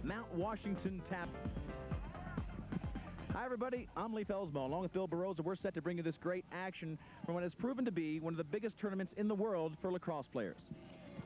Mount Washington Tavern. Hi everybody, I'm Leif Ellsmo along with Bill Barroza. We're set to bring you this great action from what has proven to be one of the biggest tournaments in the world for lacrosse players.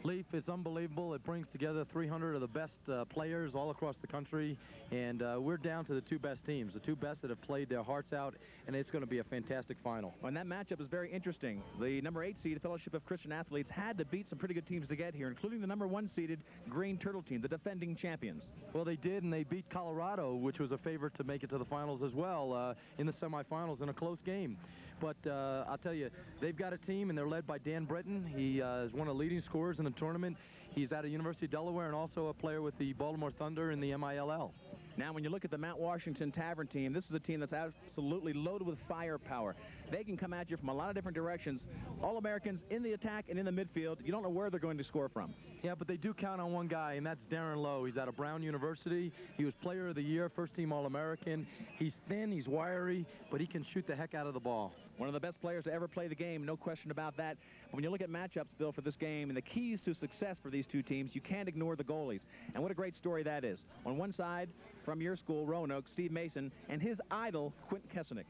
Leif, it's unbelievable. It brings together 300 of the best players all across the country, and we're down to the two best teams, the two best that have played their hearts out, and it's going to be a fantastic final. Well, and that matchup is very interesting. The number 8 seed, the Fellowship of Christian Athletes, had to beat some pretty good teams to get here, including the number 1 seeded Green Turtle team, the defending champions. Well, they did, and they beat Colorado, which was a favorite to make it to the finals as well, in the semifinals in a close game. But I'll tell you, they've got a team, and they're led by Dan Britton. He is one of the leading scorers in the tournament. He's out of University of Delaware and also a player with the Baltimore Thunder in the MILL. Now, when you look at the Mount Washington Tavern team, this is a team that's absolutely loaded with firepower. They can come at you from a lot of different directions. All-Americans in the attack and in the midfield. You don't know where they're going to score from. Yeah, but they do count on one guy, and that's Darren Lowe. He's out of Brown University. He was Player of the Year, first-team All-American. He's thin, he's wiry, but he can shoot the heck out of the ball. One of the best players to ever play the game, no question about that. When you look at matchups, Bill, for this game, and the keys to success for these two teams, you can't ignore the goalies. And what a great story that is. On one side, from your school, Roanoke, Steve Mason, and his idol, Quint Kesenick.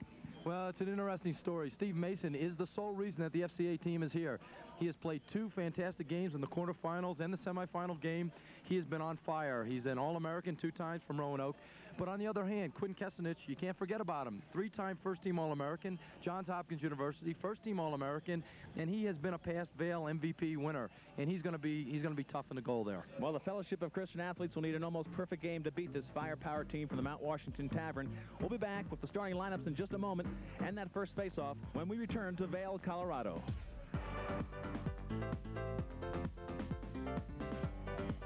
Well, it's an interesting story. Steve Mason is the sole reason that the FCA team is here. He has played 2 fantastic games in the quarterfinals and the semifinal game. He has been on fire. He's an All-American 2 times from Roanoke. But on the other hand, Quinn Kesenick, you can't forget about him. 3-time first-team All-American, Johns Hopkins University, first-team All-American, and he has been a past VAIL MVP winner. And he's going to be tough in the goal there. Well, the Fellowship of Christian Athletes will need an almost perfect game to beat this firepower team from the Mount Washington Tavern. We'll be back with the starting lineups in just a moment and that first face-off when we return to Vail, Colorado.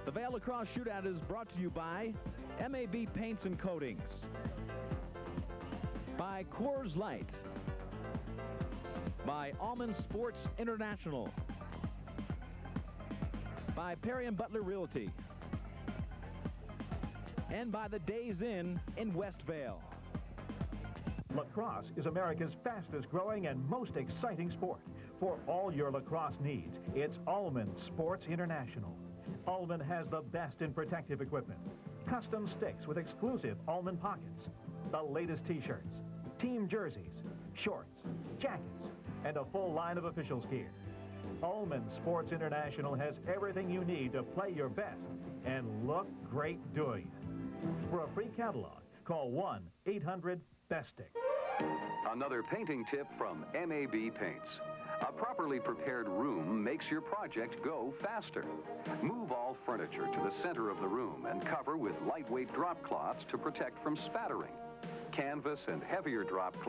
The VAIL Lacrosse Shootout is brought to you by MAB Paints and Coatings, by Coors Light, by Allman Sports International, by Perry & Butler Realty, and by the Days Inn in West Vail. Lacrosse is America's fastest growing and most exciting sport. For all your lacrosse needs, it's Allman Sports International. Allman has the best in protective equipment. Custom sticks with exclusive Allman pockets. The latest t-shirts, team jerseys, shorts, jackets, and a full line of officials gear. Allman Sports International has everything you need to play your best and look great doing it. For a free catalog, call 1-800-BESTSTICK. Another painting tip from MAB Paints. A properly prepared room makes your project go faster. Move all furniture to the center of the room and cover with lightweight drop cloths to protect from spattering. Canvas and heavier drop cloths.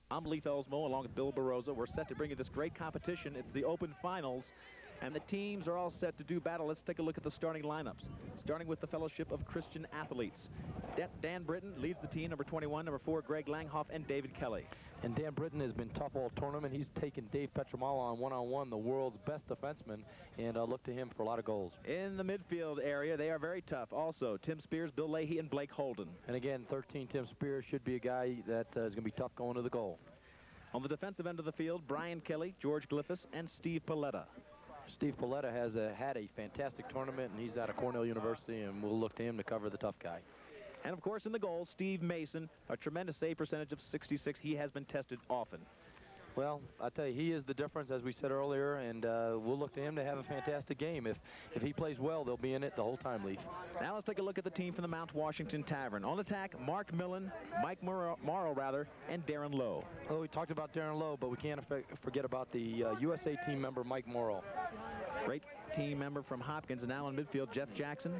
I'm Leif Ellsmo along with Bill Barroza. We're set to bring you this great competition. It's the Open Finals, and the teams are all set to do battle. Let's take a look at the starting lineups, starting with the Fellowship of Christian Athletes. Dan Britton leads the team, number 21, number 4, Greg Langhoff, and David Kelly. And Dan Britton has been tough all tournament. He's taken Dave Petramala on one-on-one, the world's best defenseman, and look to him for a lot of goals. In the midfield area, they are very tough. Also, Tim Spears, Bill Leahy, and Blake Holden. And again, 13, Tim Spears should be a guy that is going to be tough going to the goal. On the defensive end of the field, Brian Kelly, George Gliffis, and Steve Paletta. Steve Paletta has had a fantastic tournament, and he's out of Cornell University, and we'll look to him to cover the tough guy. And, of course, in the goal, Steve Mason, a tremendous save percentage of 66. He has been tested often. Well, I tell you, he is the difference, as we said earlier, and we'll look to him to have a fantastic game. If he plays well, they'll be in it the whole time, Leaf. Now let's take a look at the team from the Mount Washington Tavern. On attack, Mark Millen, Mike Morrow, and Darren Lowe. Oh, we talked about Darren Lowe, but we can't forget about the USA team member, Mike Morrow. Great team member from Hopkins, and now in midfield, Jeff Jackson,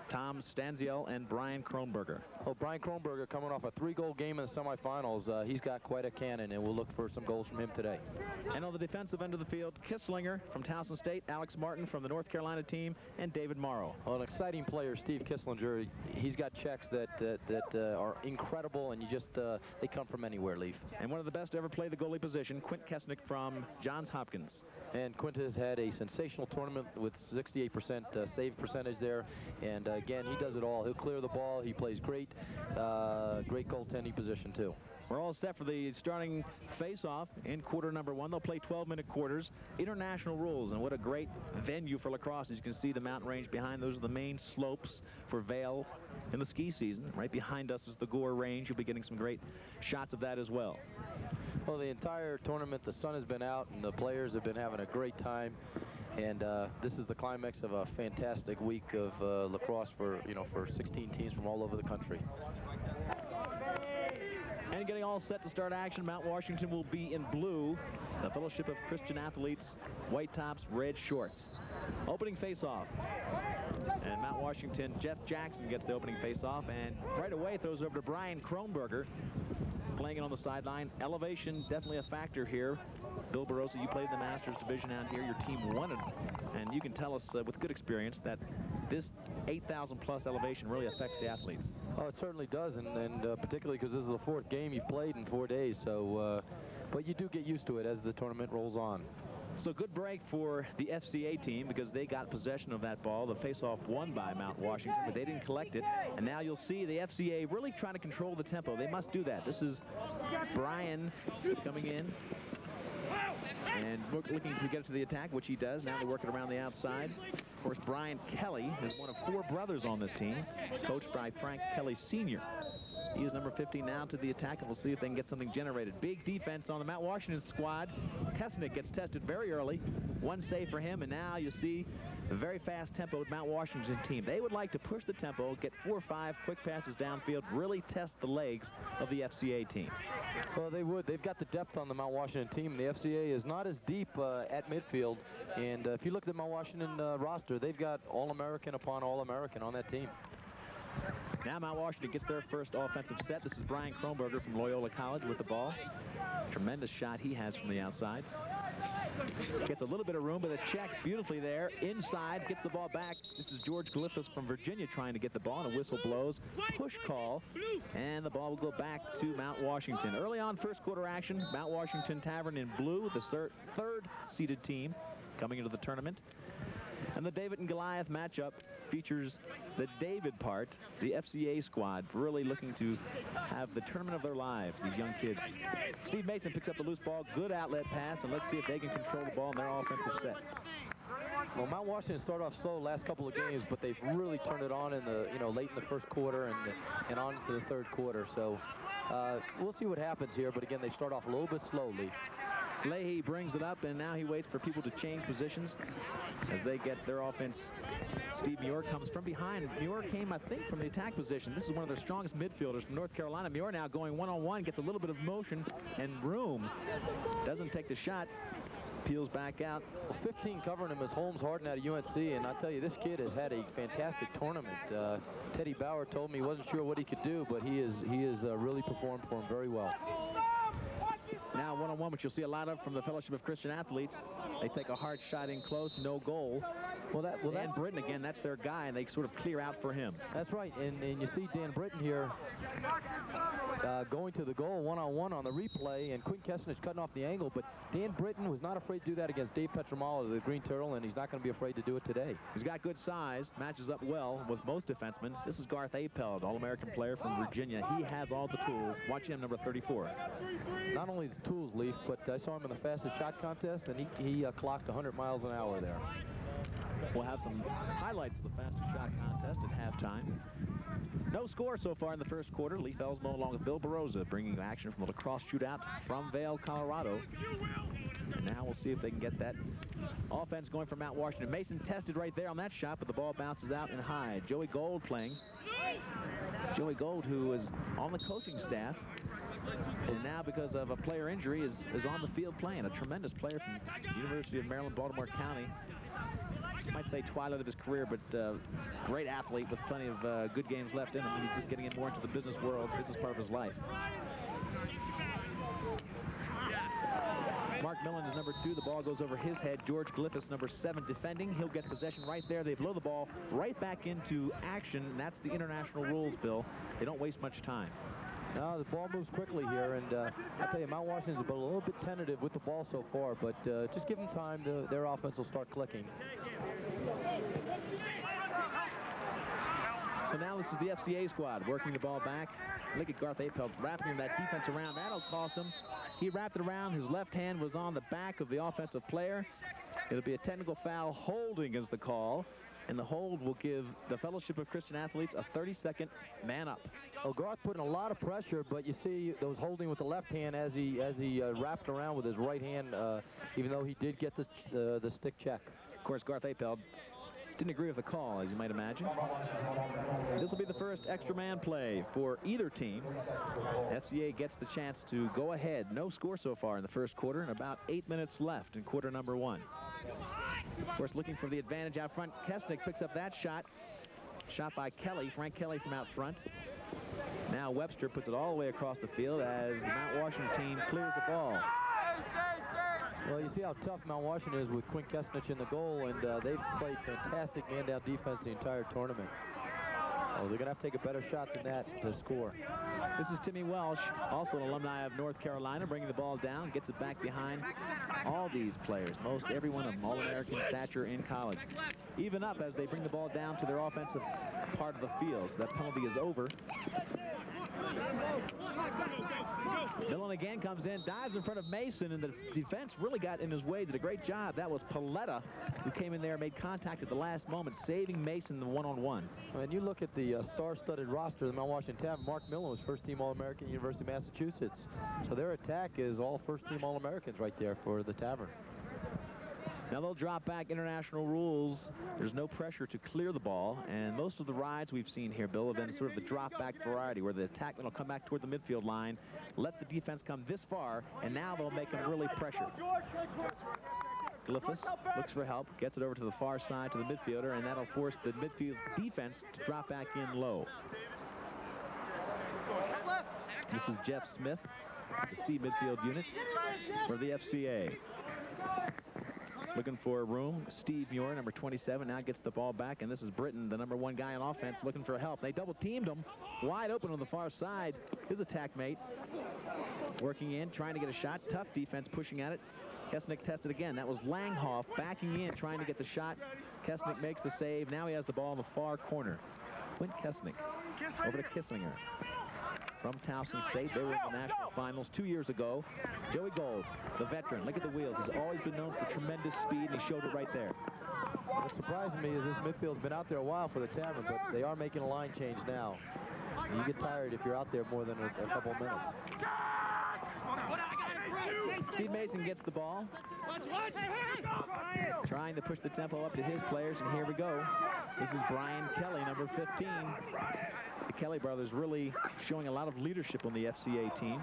Tom Stanziel, and Brian Kronberger. Oh, Brian Kronberger coming off a 3-goal game in the semifinals. He's got quite a cannon, and we'll look for some goals from him today. And on the defensive end of the field, Kisslinger from Towson State, Alex Martin from the North Carolina team, and David Morrow. Well, an exciting player, Steve Kisslinger. He's got checks that are incredible, and you just they come from anywhere, Leaf. And one of the best to ever play the goalie position, Quint Kesnick from Johns Hopkins. And Quint has had a sensational tournament with 68% save percentage there. And again, he does it all. He'll clear the ball. He plays great, great goaltending position too. We're all set for the starting face-off in quarter number 1. They'll play 12-minute quarters. International rules, and what a great venue for lacrosse. As you can see, the mountain range behind, those are the main slopes for Vail in the ski season. Right behind us is the Gore Range. You'll be getting some great shots of that as well. Well, the entire tournament, the sun has been out, and the players have been having a great time. And this is the climax of a fantastic week of lacrosse for 16 teams from all over the country. And getting all set to start action, Mount Washington will be in blue. The Fellowship of Christian Athletes, white tops, red shorts. Opening face-off. And Mount Washington, Jeff Jackson gets the opening face-off, and right away throws over to Brian Kronberger, playing it on the sideline. Elevation, definitely a factor here. Bill Barroso, you played the Masters division out here. Your team won it, and you can tell us with good experience that this 8,000 plus elevation really affects the athletes. Oh, it certainly does, and particularly because this is the 4th game you've played in 4 days. So, but you do get used to it as the tournament rolls on. So good break for the FCA team because they got possession of that ball. The face-off won by Mount Washington, but they didn't collect it. And now you'll see the FCA really trying to control the tempo. They must do that. This is Brian coming in and looking to get to the attack, which he does. Now they work it around the outside. Of course, Brian Kelly is one of 4 brothers on this team, coached by Frank Kelly Sr. He is number 15 now to the attack, and we'll see if they can get something generated. Big defense on the Mount Washington squad. Kesnick gets tested very early. 1 save for him, and now you see a very fast-tempoed Mount Washington team. They would like to push the tempo, get 4 or 5 quick passes downfield, really test the legs of the FCA team. Well, they would. They've got the depth on the Mount Washington team. The FCA is not as deep at midfield, and if you look at the Mount Washington roster, they've got All-American upon All-American on that team. Now Mount Washington gets their first offensive set. This is Brian Kronberger from Loyola College with the ball. Tremendous shot he has from the outside. Gets a little bit of room, but a check beautifully there. Inside, gets the ball back. This is George Galifias from Virginia trying to get the ball, and a whistle blows. Push call, and the ball will go back to Mount Washington. Early on first quarter action, Mount Washington Tavern in blue, the third seeded team coming into the tournament. And the David and Goliath matchup features the David part, the FCA squad, really looking to have the tournament of their lives, these young kids. Steve Mason picks up the loose ball, good outlet pass, and let's see if they can control the ball in their offensive set. Well, Mount Washington started off slow last couple of games, but they've really turned it on in the late in the first quarter and on into the third quarter. So we'll see what happens here, but again, they start off a little bit slowly. Leahy brings it up, and now he waits for people to change positions as they get their offense. Steve Muir comes from behind. Muir came, I think, from the attack position. This is one of their strongest midfielders from North Carolina. Muir now going one-on-one, gets a little bit of motion and room. Doesn't take the shot. Peels back out. Well, 15 covering him is Holmes Harden out of UNC, and I'll tell you, this kid has had a fantastic tournament. Teddy Bauer told me he wasn't sure what he could do, but he has really performed for him very well. Now one-on-one, which you'll see a lot of from the Fellowship of Christian Athletes. They take a hard shot in close, no goal. Dan Britton, again, that's their guy, and they sort of clear out for him. That's right, and you see Dan Britton here going to the goal one-on-one on the replay, and Quinn Kesnick cutting off the angle, but Dan Britton was not afraid to do that against Dave Petromalo, the Green Turtle, and he's not going to be afraid to do it today. He's got good size, matches up well with most defensemen. This is Garth Apeld, All-American player from Virginia. He has all the tools. Watch him, number 34. Not only the tools, Leaf, but I saw him in the fastest shot contest, and he clocked 100 miles an hour there. We'll have some highlights of the fastest shot contest at halftime. No score so far in the first quarter. Lee Felsmo along with Bill Barroso bringing action from the lacrosse shootout from Vail, Colorado. And now we'll see if they can get that offense going for Mount Washington. Mason tested right there on that shot, but the ball bounces out and high. Joey Gold playing. Joey Gold, who is on the coaching staff, and now because of a player injury is on the field playing. A tremendous player from the University of Maryland, Baltimore County. might say twilight of his career, but great athlete with plenty of good games left in him. He's just getting in more into the business world. This is part of his life. Mark Millen is number 2. The ball goes over his head. George Gliffis, number 7, defending. He'll get possession right there. They blow the ball right back into action. And that's the international rules, Bill. They don't waste much time. No, the ball moves quickly here, and I tell you, Mount Washington's been a little bit tentative with the ball so far, but just give them time, their offense will start clicking. So now this is the FCA squad working the ball back. Look at Garth Apelt wrapping that defense around. That'll cost him. He wrapped it around. His left hand was on the back of the offensive player. It'll be a technical foul. Holding is the call. And the hold will give the Fellowship of Christian Athletes a 30-second man up. Well, Garth put in a lot of pressure, but you see those holding with the left hand as he wrapped around with his right hand, even though he did get the stick check. Of course, Garth Apelt didn't agree with the call, as you might imagine. This will be the first extra man play for either team. FCA gets the chance to go ahead. No score so far in the first quarter, and about 8 minutes left in quarter number 1. Of course, looking for the advantage out front. Kesnick picks up that shot. Shot by Kelly, Frank Kelly from out front. Now Webster puts it all the way across the field as the Mount Washington team clears the ball. Well, you see how tough Mount Washington is with Quinn Kesnich in the goal, and they've played fantastic man-down defense the entire tournament. Oh, they're going to have to take a better shot than that to score. This is Timmy Welsh, also an alumni of North Carolina, bringing the ball down, gets it back behind all these players, most every one of them, All-American stature in college. Even up as they bring the ball down to their offensive part of the field. So that penalty is over. Millen again comes in, dives in front of Mason, and the defense really got in his way, did a great job. That was Paletta who came in there, made contact at the last moment, saving Mason the one-on-one. When you look at the star-studded roster of the Mount Washington Tavern, Mark Millen was first-team All-American, University of Massachusetts. So their attack is all first-team All-Americans right there for the Tavern. Now they'll drop back international rules. There's no pressure to clear the ball, and most of the rides we've seen here, Bill, have been sort of the drop-back variety, where the attackman will come back toward the midfield line, let the defense come this far, and now they'll make them really pressure. Gliffis looks for help, gets it over to the far side to the midfielder, and that'll force the midfield defense to drop back in low. This is Jeff Smith, the C midfield unit for the FCA. Looking for room. Steve Muir, number 27, now gets the ball back, and this is Britton, the number 1 guy on offense, looking for help. They double-teamed him wide open on the far side. His attack mate working in, trying to get a shot. Tough defense pushing at it. Kesnick tested again. That was Langhoff backing in, trying to get the shot. Kesnick makes the save. Now he has the ball in the far corner. Quint Kesnick over to Kissinger. From Towson State, they were in the national finals 2 years ago. Joey Gold, the veteran, look at the wheels. He's always been known for tremendous speed, and he showed it right there. What's surprising me is this midfield's been out there a while for the Tavern, but they are making a line change now. You get tired if you're out there more than a couple of minutes. Steve Mason gets the ball, trying to push the tempo up to his players, and here we go. This is Brian Kelly, number 15. The Kelly brothers really showing a lot of leadership on the FCA team.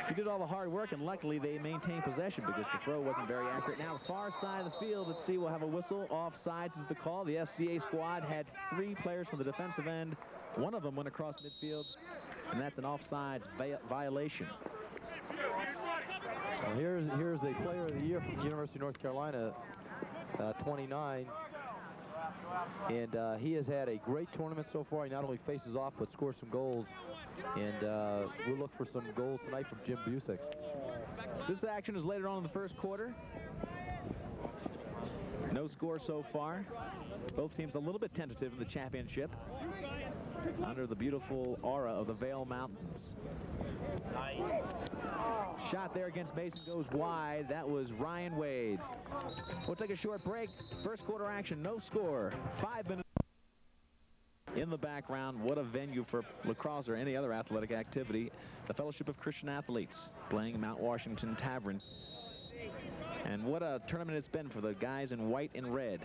He did all the hard work, and luckily they maintained possession because the throw wasn't very accurate. Now the far side of the field, let's see, we'll have a whistle. Offsides is the call. The FCA squad had 3 players from the defensive end. One of them went across midfield, and that's an offsides violation. Well, here's a player of the year from the University of North Carolina, 29. And he has had a great tournament so far. He not only faces off, but scores some goals. And we'll look for some goals tonight from Jim Busick. This action is later on in the first quarter. No score so far. Both teams a little bit tentative in the championship under the beautiful aura of the VAIL Mountains. Shot there against Mason goes wide. That was Ryan Wade. We'll take a short break. First quarter action, no score. 5 minutes in the background. What a venue for lacrosse or any other athletic activity. The Fellowship of Christian Athletes playing Mount Washington Tavern. And what a tournament it's been for the guys in white and red.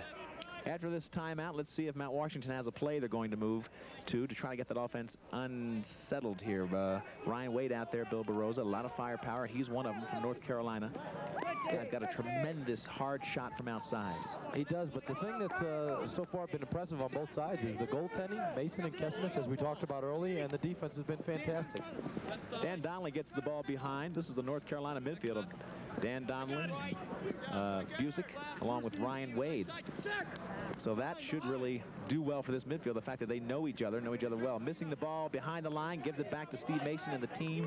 After this timeout, let's see if Mount Washington has a play they're going to move to try to get that offense unsettled here. Ryan Wade out there, Bill Barroza, a lot of firepower. He's one of them from North Carolina. This guy's got a tremendous hard shot from outside. He does, but the thing that's so far been impressive on both sides is the goaltending, Mason and Kessenich, as we talked about early, and the defense has been fantastic. Dan Donnelly gets the ball behind. This is the North Carolina midfield of Dan Donnelly, Busick, along with Ryan Wade. So that should really do well for this midfield, the fact that they know each other well. Missing the ball behind the line, gives it back to Steve Mason and the team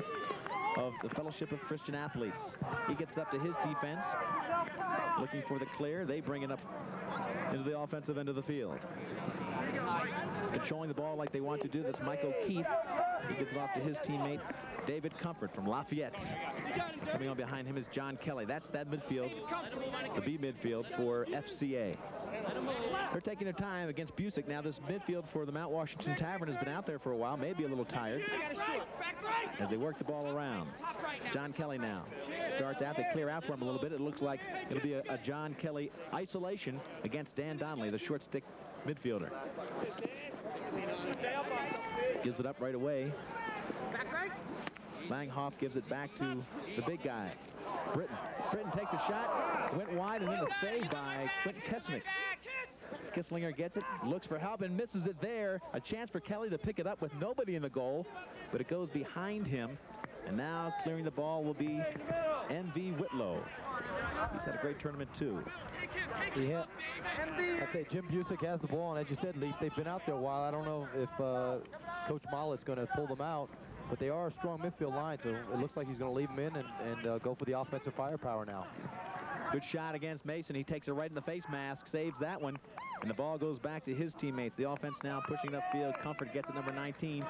of the Fellowship of Christian Athletes. He gets up to his defense, looking for the clear. They bring it up into the offensive end of the field. Controlling the ball like they want to do. That's Mike O'Keefe. He gets it off to his teammate, David Comfort from Lafayette. Coming on behind him is John Kelly. That's that midfield, the B midfield for FCA. They're taking their time against Busick. Now this midfield for the Mount Washington Tavern has been out there for a while, maybe a little tired, as they work the ball around. John Kelly now starts out. They clear out for him a little bit. It looks like it'll be a John Kelly isolation against Dan Donnelly, the short stick midfielder. Gives it up right away. Langhoff gives it back to the big guy, Britton. Britton takes a shot, went wide, and then a save by Quentin Kessenich. Kisslinger gets it, looks for help, and misses it there. A chance for Kelly to pick it up with nobody in the goal, but it goes behind him. And now clearing the ball will be N.V. Whitlow. He's had a great tournament, too. I'd say Jim Busick has the ball, and as you said, Leaf, they've been out there a while. I don't know if Coach Mollett's going to pull them out, but they are a strong midfield line, so it looks like he's going to leave them in and go for the offensive firepower now. Good shot against Mason. He takes it right in the face mask, saves that one, and the ball goes back to his teammates. The offense now pushing it upfield. Comfort gets it, number 19,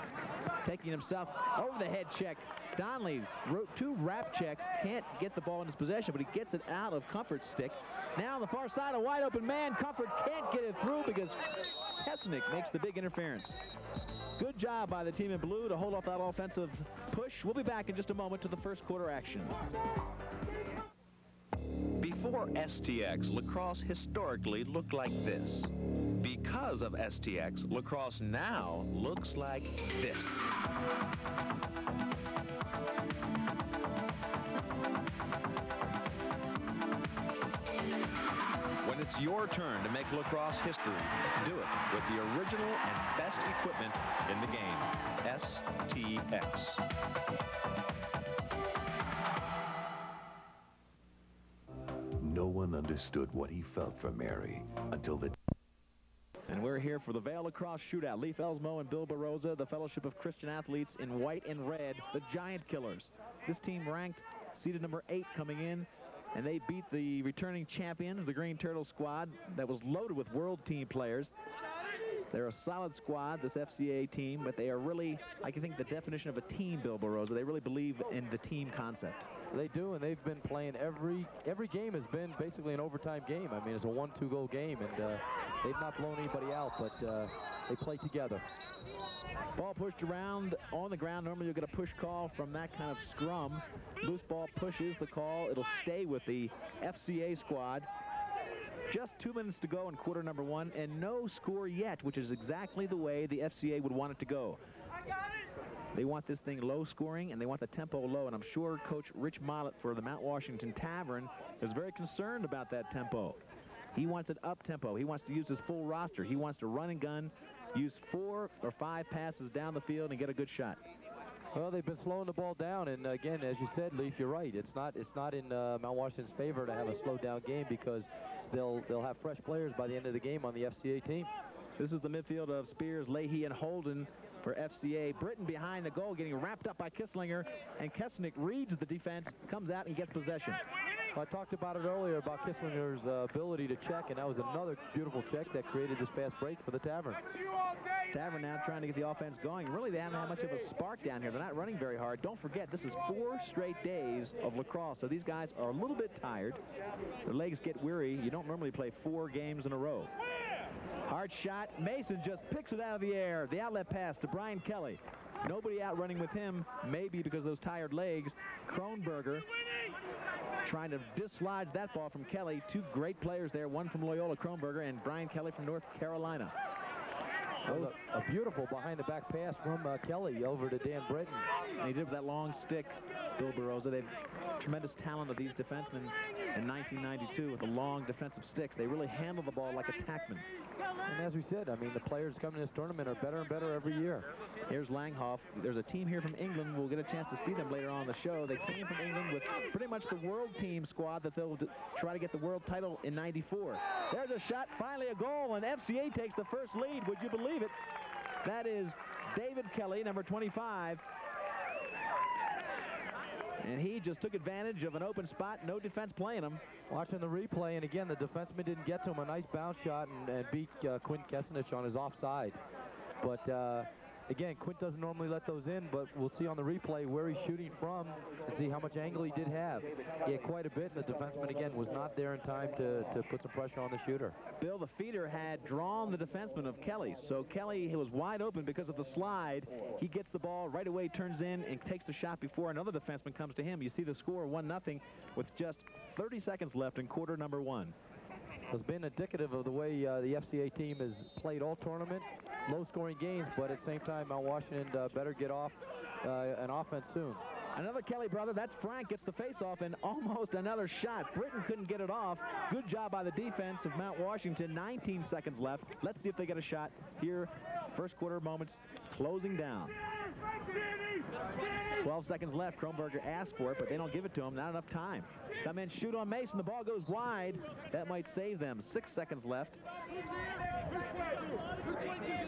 taking himself over the head check. Donnelly wrote 2 wrap checks, can't get the ball in his possession, but he gets it out of Comfort's stick. Now on the far side, a wide open man. Comfort can't get it through because Kessenich makes the big interference. Good job by the team in blue to hold off that offensive push. We'll be back in just a moment to the first quarter action. Before STX, lacrosse historically looked like this. Because of STX, lacrosse now looks like this. When it's your turn to make lacrosse history, do it with the original and best equipment in the game, STX. No one understood what he felt for Mary until the... And we're here for the VAIL Lacrosse Shootout. Leif Elsmo and Bill Barroza, the Fellowship of Christian Athletes in white and red, the Giant Killers. This team ranked seeded number 8 coming in, and they beat the returning champions, the Green Turtle squad, that was loaded with world team players. They're a solid squad, this FCA team, but they are really, I think, the definition of a team, Bill Barroza. They really believe in the team concept. They do, and they've been playing every game has been basically an overtime game. I mean, it's a 1-2 goal game, and they've not blown anybody out, but they play together. Ball pushed around on the ground. Normally you'll get a push call from that kind of scrum. Loose ball push is the call. It'll stay with the FCA squad. Just 2 minutes to go in quarter number 1, and no score yet, which is exactly the way the FCA would want it to go. They want this thing low scoring, and they want the tempo low, and I'm sure Coach Rich Mollett for the Mount Washington Tavern is very concerned about that tempo. He wants it up tempo. He wants to use his full roster. He wants to run and gun, use 4 or 5 passes down the field and get a good shot. Well, they've been slowing the ball down, and again, as you said, Leif, you're right. It's not in Mount Washington's favor to have a slowed down game because they'll have fresh players by the end of the game on the FCA team. This is the midfield of Spears, Leahy, and Holden for FCA. Britton behind the goal, getting wrapped up by Kisslinger, and Kessenich reads the defense, comes out, and gets possession. Well, I talked about it earlier about Kisslinger's ability to check, and that was another beautiful check that created this fast break for the Tavern. Tavern now trying to get the offense going. Really, they haven't had much of a spark down here. They're not running very hard. Don't forget, this is 4 straight days of lacrosse, so these guys are a little bit tired. Their legs get weary. You don't normally play 4 games in a row. Hard shot. Mason just picks it out of the air. The outlet pass to Brian Kelly. Nobody out running with him, maybe because of those tired legs. Kronberger trying to dislodge that ball from Kelly. Two great players there, one from Loyola, Kronberger, and Brian Kelly from North Carolina. A beautiful behind-the-back pass from Kelly over to Dan Britton. And he did with that long stick, Bill Barroza. They've tremendous talent of these defensemen in 1992 with the long defensive sticks. They really handle the ball like attackmen. And as we said, I mean, the players coming to this tournament are better and better every year. Here's Langhoff. There's a team here from England. We'll get a chance to see them later on in the show. They came from England with pretty much the world team squad that they'll try to get the world title in '94. There's a shot, finally a goal, and FCA takes the first lead. Would you believe it? That is David Kelly, number 25. And he just took advantage of an open spot, no defense playing him. Watching the replay, and again, the defenseman didn't get to him. A nice bounce shot and beat Quint Kessenich on his offside. But again, Quint doesn't normally let those in, but we'll see on the replay where he's shooting from and see how much angle he did have. He had quite a bit, and the defenseman, again, was not there in time to put some pressure on the shooter. Bill, the feeder had drawn the defenseman of Kelly, so Kelly was wide open because of the slide. He gets the ball right away, turns in, and takes the shot before another defenseman comes to him. You see the score, 1-0, with just 30 seconds left in quarter number 1. It's been indicative of the way the FCA team has played all tournament. Low-scoring games, but at the same time, Mount Washington better get off an offense soon. Another Kelly brother. That's Frank. Gets the face-off and almost another shot. Britain couldn't get it off. Good job by the defense of Mount Washington. 19 seconds left. Let's see if they get a shot here. First quarter moments closing down. 12 seconds left. Kronberger asked for it, but they don't give it to him. Not enough time. Come in, shoot on Mason. The ball goes wide. That might save them. 6 seconds left.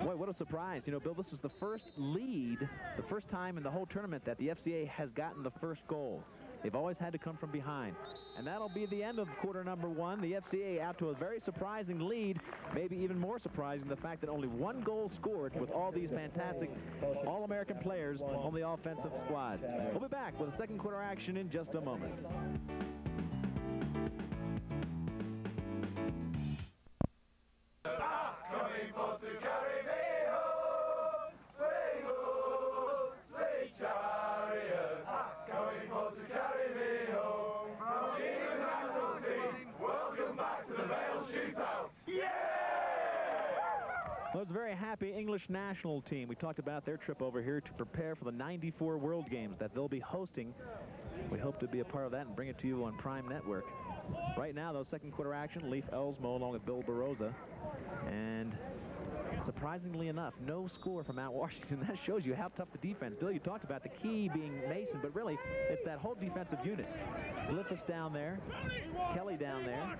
Boy, what a surprise. You know, Bill, this is the first lead, the first time in the whole tournament that the FCA has gotten the first goal. They've always had to come from behind. And that'll be the end of quarter number 1. The FCA out to a very surprising lead, maybe even more surprising the fact that only 1 goal scored with all these fantastic All-American players on the offensive squads. We'll be back with the second quarter action in just a moment. Well, it's a very happy English national team. We talked about their trip over here to prepare for the '94 World Games that they'll be hosting. We hope to be a part of that and bring it to you on Prime Network. Right now, though, second quarter action, Leif Elsmo along with Bill Barroza. And surprisingly enough, no score from Mount Washington. That shows you how tough the defense. Bill, you talked about the key being Mason, but really, it's that whole defensive unit. Liffus down there, Kelly down there,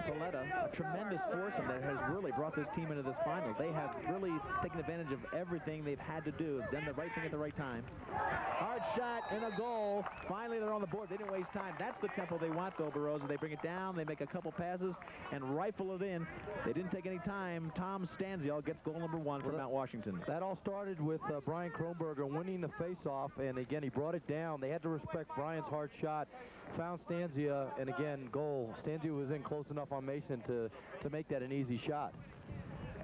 Soletta, a tremendous foursome that has really brought this team into this final. They have really taken advantage of everything they've had to do, done the right thing at the right time. Hard shot and a goal. Finally, they're on the board. They didn't waste time. That's the tempo they want, though, Barroza. They bring it down, they make a couple passes, and rifle it in. They didn't take any time. Tom Stanziel gets goal number 1 for Mount Washington. That all started with Brian Kronberger winning the face-off, and again, he brought it down. They had to respect Brian's hard shot. Found Stanzia, and again, goal. Stanzia was in close enough on Mason to make that an easy shot.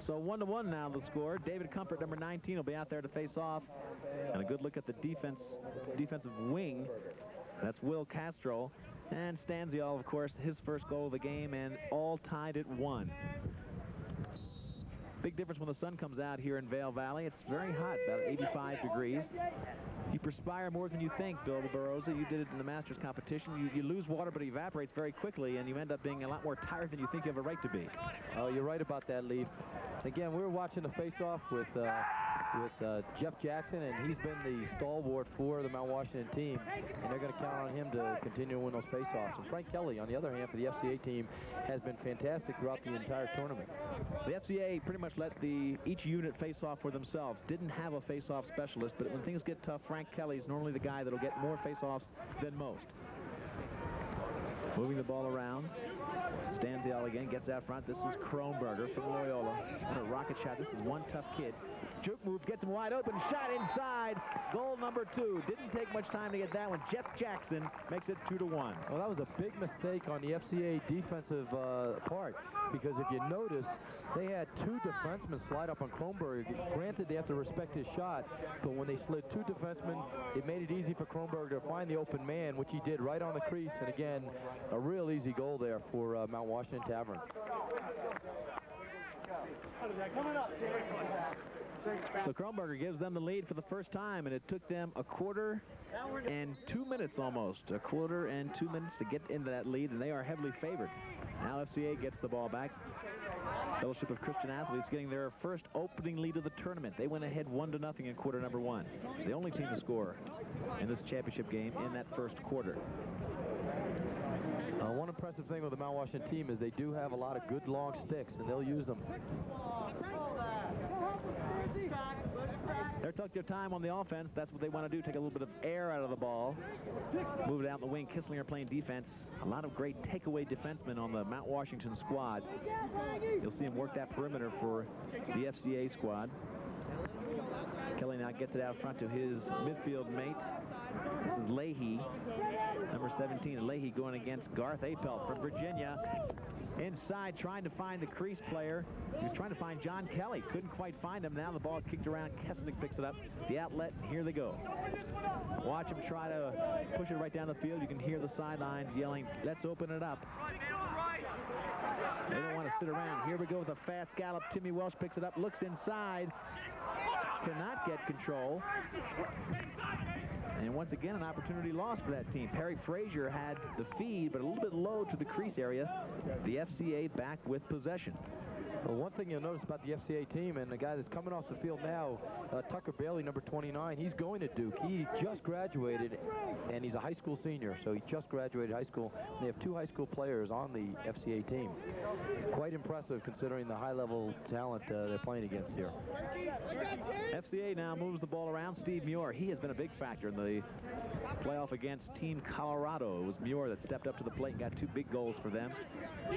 So 1-1 now the score. David Comfort, number 19, will be out there to face off. And a good look at the defensive wing. That's Will Castro. And Stanziel, of course, his first goal of the game, and all tied at 1. Big difference when the sun comes out here in Vail Valley. It's very hot, about 85 degrees. You perspire more than you think, Bill Barroza. You did it in the Masters competition. You lose water, but it evaporates very quickly, and you end up being a lot more tired than you think you have a right to be. Oh, you're right about that, Leif. Again, we were watching the face-off with Jeff Jackson, and he's been the stalwart for the Mount Washington team, and they're going to count on him to continue to win those face-offs. And Frank Kelly, on the other hand, for the FCA team, has been fantastic throughout the entire tournament. The FCA pretty much let each unit face off for themselves. Didn't have a face-off specialist, but when things get tough, Frank Kelly's normally the guy that'll get more face-offs than most. Moving the ball around. Stanziel again gets out front. This is Kronberger from Loyola. What a rocket shot. This is one tough kid. Juke move, gets him wide open, shot inside. Goal number 2. Didn't take much time to get that one. Jeff Jackson makes it 2-1. Well, that was a big mistake on the FCA defensive part, because if you notice, they had 2 defensemen slide up on Kronberg. Granted, they have to respect his shot, but when they slid 2 defensemen, it made it easy for Kronberg to find the open man, which he did right on the crease. And again, a real easy goal there for Mount Washington Tavern. So Kronberger gives them the lead for the first time, and it took them a quarter and 2 minutes almost. A quarter and 2 minutes to get into that lead, and they are heavily favored. Now FCA gets the ball back. Fellowship of Christian Athletes getting their first opening lead of the tournament. They went ahead 1-0 in quarter number 1. The only team to score in this championship game in that first quarter. One impressive thing with the Mount Washington team is they do have a lot of good long sticks, and they'll use them. They're took their time on the offense. That's what they want to do, take a little bit of air out of the ball. Move it out in the wing. Kisslinger playing defense. A lot of great takeaway defensemen on the Mount Washington squad. You'll see him work that perimeter for the FCA squad. Kelly now gets it out front to his midfield mate. This is Leahy, number 17. Leahy going against Garth Apelt from Virginia. Inside, trying to find the crease player. He was trying to find John Kelly. Couldn't quite find him. Now the ball kicked around. Kesnick picks it up. The outlet, and here they go. Watch him try to push it right down the field. You can hear the sidelines yelling, "Let's open it up." They don't want to sit around. Here we go with a fast gallop. Timmy Welsh picks it up, looks inside. Cannot get control. And once again, an opportunity lost for that team. Perry Frazier had the feed, but a little bit low to the crease area. The FCA back with possession. Well, one thing you'll notice about the FCA team, and the guy that's coming off the field now, Tucker Bailey, number 29, he's going to Duke. He just graduated, and he's a high school senior, so he just graduated high school. And they have 2 high school players on the FCA team. Quite impressive considering the high-level talent they're playing against here. FCA now moves the ball around. Steve Muir, he has been a big factor in the playoff against Team Colorado. It was Muir that stepped up to the plate and got 2 big goals for them.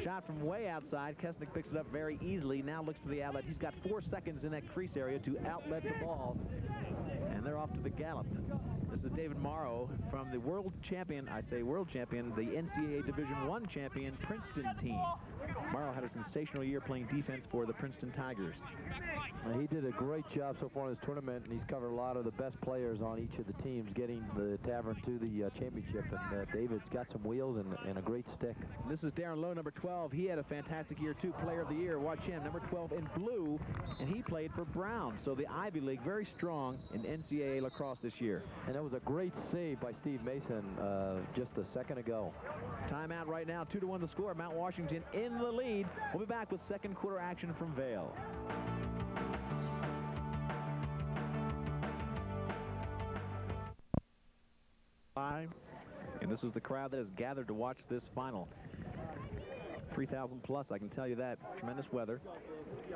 Shot from way outside. Kesnick picks it up very easily. Now looks for the outlet. He's got 4 seconds in that crease area to outlet the ball. And they're off to the gallop. This is David Morrow from the world champion, I say world champion, the NCAA Division I champion Princeton team. Morrow had a sensational year playing defense for the Princeton Tigers. He did a great job so far in this tournament, and he's covered a lot of the best players on each of the teams getting the Tavern to the championship. And David's got some wheels and a great stick. This is Darren Lowe, number 12. He had a fantastic year, too. Player of the year. Watch him, number 12 in blue, and he played for Brown. So the Ivy League very strong in NCAA lacrosse this year. And that was a great save by Steve Mason just a second ago. Timeout right now, 2-1 the score. Mount Washington in the lead. We'll be back with second quarter action from Vail. And this is the crowd that has gathered to watch this final. 3,000 plus, I can tell you that. Tremendous weather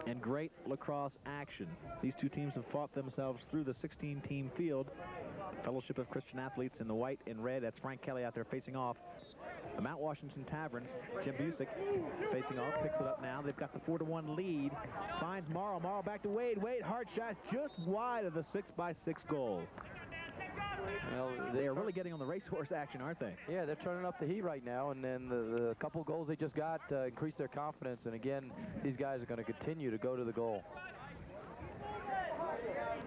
and great lacrosse action. These 2 teams have fought themselves through the 16-team field. Fellowship of Christian Athletes in the white and red. That's Frank Kelly out there facing off. The Mount Washington Tavern, Jim Busick facing off, picks it up now. They've got the 4-1 lead. Finds Morrow. Morrow back to Wade. Wade, hard shot just wide of the 6-by-6 goal. Well, they are really getting on the racehorse action, aren't they? Yeah, they're turning up the heat right now, and then the couple goals they just got increased their confidence. And again, these guys are going to continue to go to the goal.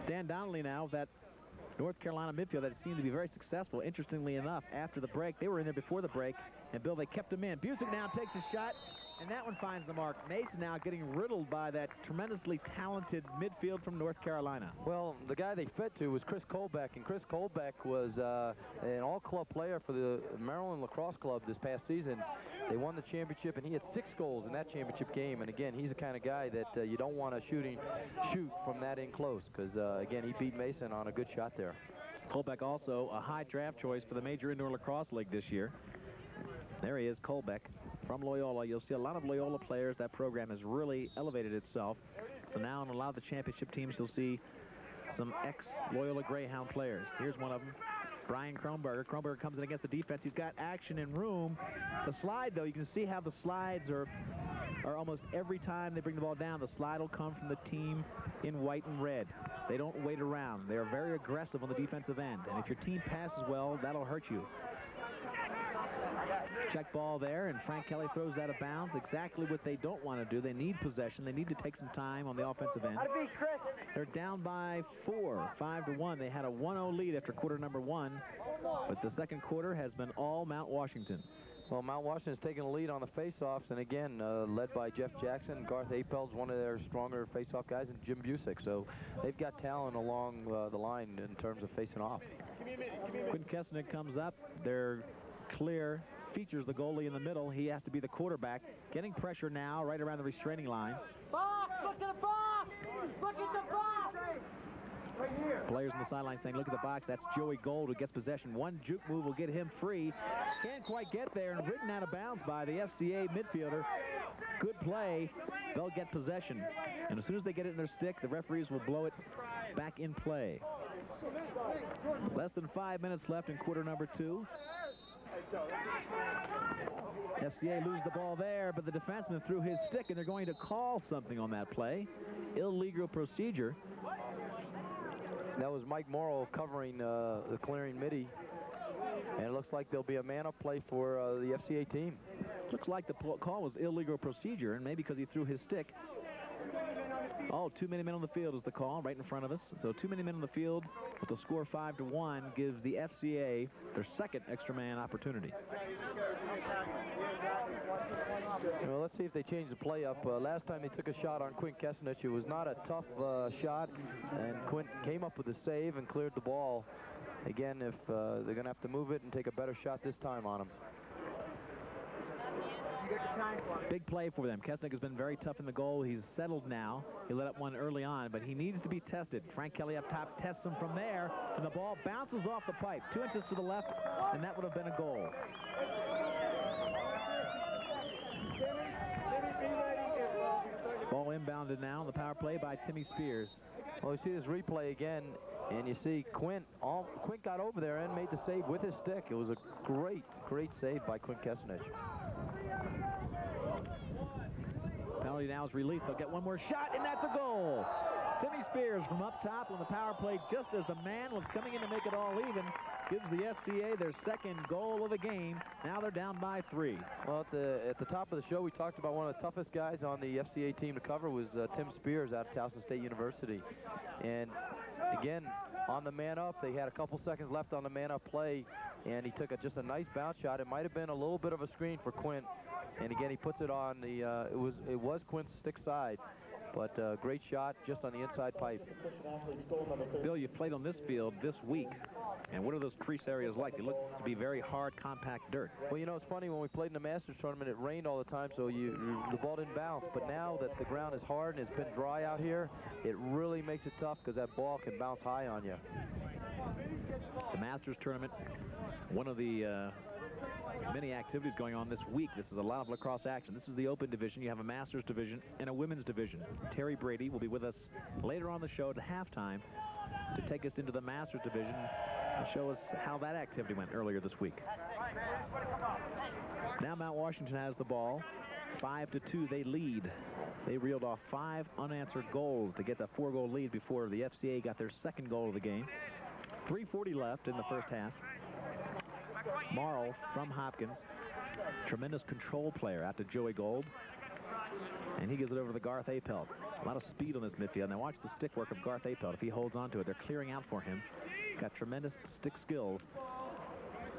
Dan Donnelly now, that North Carolina midfield that seemed to be very successful. Interestingly enough, after the break, they were in there before the break, and Bill, they kept him in. Busick now takes a shot, and that one finds the mark. Mason now getting riddled by that tremendously talented midfield from North Carolina. Well, the guy they fed to was Chris Colbeck, and Chris Colbeck was an all-club player for the Maryland Lacrosse Club this past season. They won the championship, and he had 6 goals in that championship game. And again, he's the kind of guy that you don't want to shoot from that in close, because again, he beat Mason on a good shot there. Colbeck also a high draft choice for the Major Indoor Lacrosse League this year. There he is, Colbeck from Loyola. You'll see a lot of Loyola players. That program has really elevated itself. So now in a lot of the championship teams, you'll see some ex-Loyola Greyhound players. Here's one of them, Brian Kronberger. Kronberger comes in against the defense. He's got action and room. The slide, though, you can see how the slides are or almost every time they bring the ball down, the slide will come from the team in white and red. They don't wait around. They're very aggressive on the defensive end. And if your team passes well, that'll hurt you. Check ball there, and Frank Kelly throws out of bounds. Exactly what they don't want to do. They need possession. They need to take some time on the offensive end. They're down by 4, 5-1. They had a 1-0 lead after quarter number 1, but the second quarter has been all Mount Washington. Well, Mount Washington's taking the lead on the faceoffs, and again, led by Jeff Jackson. Garth Apel's one of their stronger faceoff guys, and Jim Busick. So they've got talent along the line in terms of facing off. Quinn Kesnick comes up. They're clear. Features the goalie in the middle. He has to be the quarterback. Getting pressure now right around the restraining line. Box! Look at the box! Look at the box! Right here. Players on the sideline saying, look at the box. That's Joey Gold who gets possession. One juke move will get him free. Can't quite get there, and ridden out of bounds by the FCA midfielder. Good play. They'll get possession. And as soon as they get it in their stick, the referees will blow it back in play. Less than 5 minutes left in quarter number 2. FCA lose the ball there, but the defenseman threw his stick, and they're going to call something on that play. Illegal procedure. That was Mike Morrow covering the clearing midi, and it looks like there'll be a man-up play for the FCA team. Looks like the call was illegal procedure, and maybe because he threw his stick. Oh, too many men on the field is the call right in front of us. So too many men on the field with the score 5-1 gives the FCA their second extra man opportunity. Well, let's see if they change the play up. Last time they took a shot on Quinn Kesnich, it was not a tough shot, and Quinn came up with a save and cleared the ball. Again, if they're going to have to move it and take a better shot this time on him. Big play for them. Kesnick has been very tough in the goal. He's settled now. He let up one early on, but he needs to be tested. Frank Kelly up top tests him from there, and the ball bounces off the pipe. 2 inches to the left, and that would have been a goal. Ball inbounded now on the power play by Timmy Spears. Well, you see this replay again, and you see Quint got over there and made the save with his stick. It was a great save by Quinn Kesnich. Penalty now is released. They'll get one more shot, and that's a goal. Timmy Spears from up top on the power play, just as the man was coming in to make it all even, gives the FCA their second goal of the game. Now they're down by 3. Well, at the top of the show, we talked about one of the toughest guys on the FCA team to cover was Tim Spears out of Towson State University. And again, on the man up, they had a couple seconds left on the man up play, and he took just a nice bounce shot. It might have been a little bit of a screen for Quint. And again, he puts it on the, it was Quint's stick side, but great shot just on the inside pipe. Bill, you've played on this field this week, and what are those crease areas like? They look to be very hard, compact dirt. Well, you know, it's funny, when we played in the Masters tournament, it rained all the time, so the ball didn't bounce. But now that the ground is hard and it's been dry out here, it really makes it tough because that ball can bounce high on you. The Masters tournament, one of the many activities going on this week. This is a lot of lacrosse action. This is the open division. You have a Masters division and a women's division. Terry Brady will be with us later on the show at halftime to take us into the Masters division and show us how that activity went earlier this week. Now Mount Washington has the ball. 5-2, they lead. They reeled off 5 unanswered goals to get the 4-goal lead before the FCA got their second goal of the game. 3:40 left in the first half. Morrow from Hopkins, tremendous control player out to Joey Gold, and he gives it over to Garth Apelt. A lot of speed on this midfield. Now watch the stick work of Garth Apelt. If he holds on to it, they're clearing out for him. Got tremendous stick skills.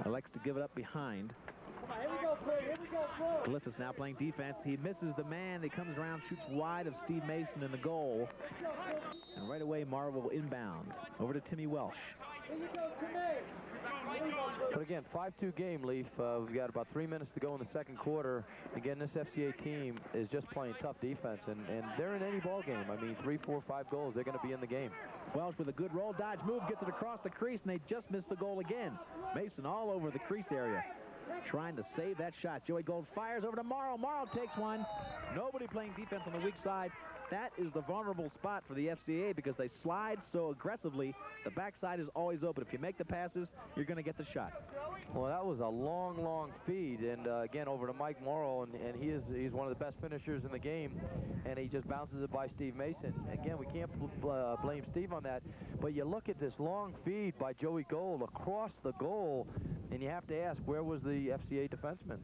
He likes to give it up behind. Glyph is now playing defense. He misses the man. He comes around, shoots wide of Steve Mason in the goal. And right away, Morrow will inbound. Over to Timmy Welsh. But again, 5-2 game, Leaf. We've got about 3 minutes to go in the second quarter. Again, this FCA team is just playing tough defense, and they're in any ball game. I mean, 3, 4, 5 goals, they're going to be in the game. Welsh with a good roll, dodge move, gets it across the crease, and they just missed the goal again. Mason all over the crease area, trying to save that shot. Joey Gold fires over to Morrow. Morrow takes one. Nobody playing defense on the weak side. that is the vulnerable spot for the FCA because they slide so aggressively. The backside is always open. If you make the passes, you're going to get the shot. Well, that was a long, long feed, and again, over to Mike Morrow, and he's one of the best finishers in the game, and he just bounces it by Steve Mason. Again, we can't blame Steve on that, but you look at this long feed by Joey Gold across the goal, and you have to ask, where was the FCA defenseman?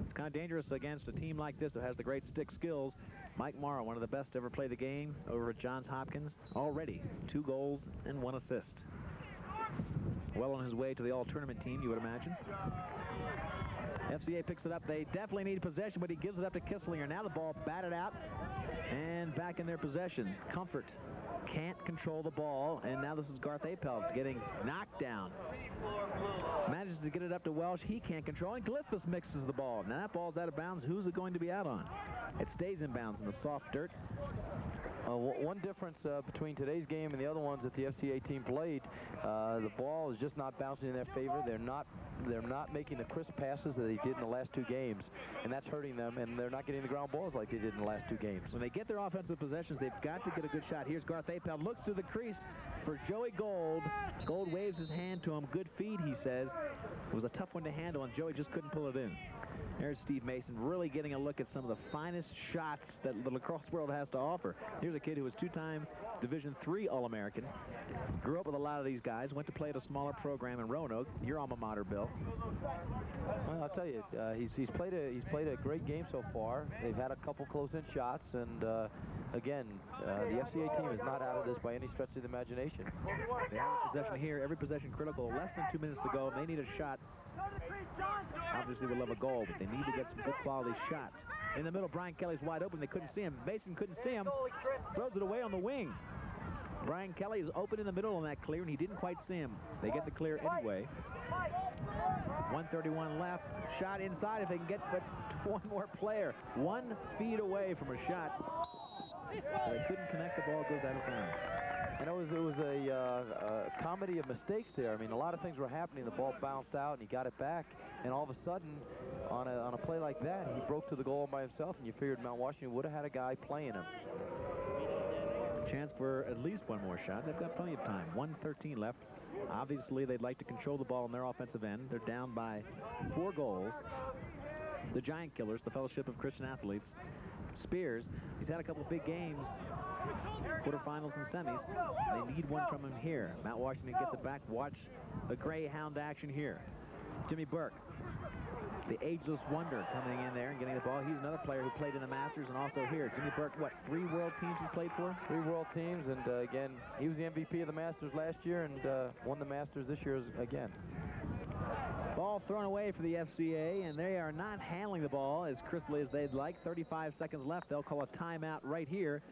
It's kind of dangerous against a team like this that has the great stick skills. Mike Morrow, one of the best to ever play the game over at Johns Hopkins, already 2 goals and 1 assist. Well on his way to the all-tournament team, you would imagine. FCA picks it up. They definitely need possession, but he gives it up to Kisslinger. Now the ball batted out and back in their possession. Comfort can't control the ball, and now this is Garth Apelt getting knocked down. Manages to get it up to Welsh. He can't control, and Glyphis mixes the ball. Now that ball's out of bounds. Who's it going to be out on? It stays in bounds in the soft dirt. One difference between today's game and the other ones that the FCA team played, the ball is just not bouncing in their favor. They're not making the crisp passes that they did in the last 2 games, and that's hurting them, and they're not getting the ground balls like they did in the last 2 games. When they get their offensive possessions, they've got to get a good shot. Here's Garth Apelt, looks through the crease for Joey Gold. Gold waves his hand to him. Good feed, he says. It was a tough one to handle, and Joey just couldn't pull it in. There's Steve Mason really getting a look at some of the finest shots that the lacrosse world has to offer. Here's a kid who was 2-time Division III All-American. Grew up with a lot of these guys. Went to play at a smaller program in Roanoke. Your alma mater, Bill. Well, I'll tell you, he's played a great game so far. They've had a couple close-in shots, and again, the FCA team is not out of this by any stretch of the imagination. They have a possession here. Every possession critical. Less than 2 minutes to go. They need a shot. Obviously, we love a goal, but they need to get some good quality shots. In the middle, Brian Kelly's wide open. They couldn't see him. Mason couldn't see him. Throws it away on the wing. Brian Kelly is open in the middle on that clear, and he didn't quite see him. They get the clear anyway. 1:31 left. Shot inside if they can get but 1 more player. 1 feet away from a shot. They couldn't connect. The ball goes out of bounds. And it was a comedy of mistakes there. I mean, a lot of things were happening. The ball bounced out, and he got it back. And all of a sudden, on a play like that, he broke to the goal by himself, and you figured Mount Washington would have had a guy playing him. Chance for at least 1 more shot. They've got plenty of time. 1:13 left. Obviously, they'd like to control the ball on their offensive end. They're down by 4 goals. The Giant Killers, the Fellowship of Christian Athletes. Spears, he's had a couple big games, quarterfinals and semis. They need 1 from him here. Mount Washington gets it back. Watch the Greyhound action here. Jimmy Burke, the ageless wonder, coming in there and getting the ball. He's another player who played in the Masters and also here. Jimmy Burke, what, 3 world teams he's played for? 3 world teams, and again, he was the MVP of the Masters last year and won the Masters this year again. Ball thrown away for the FCA, and they are not handling the ball as crisply as they'd like. 35 seconds left. They'll call a timeout right here.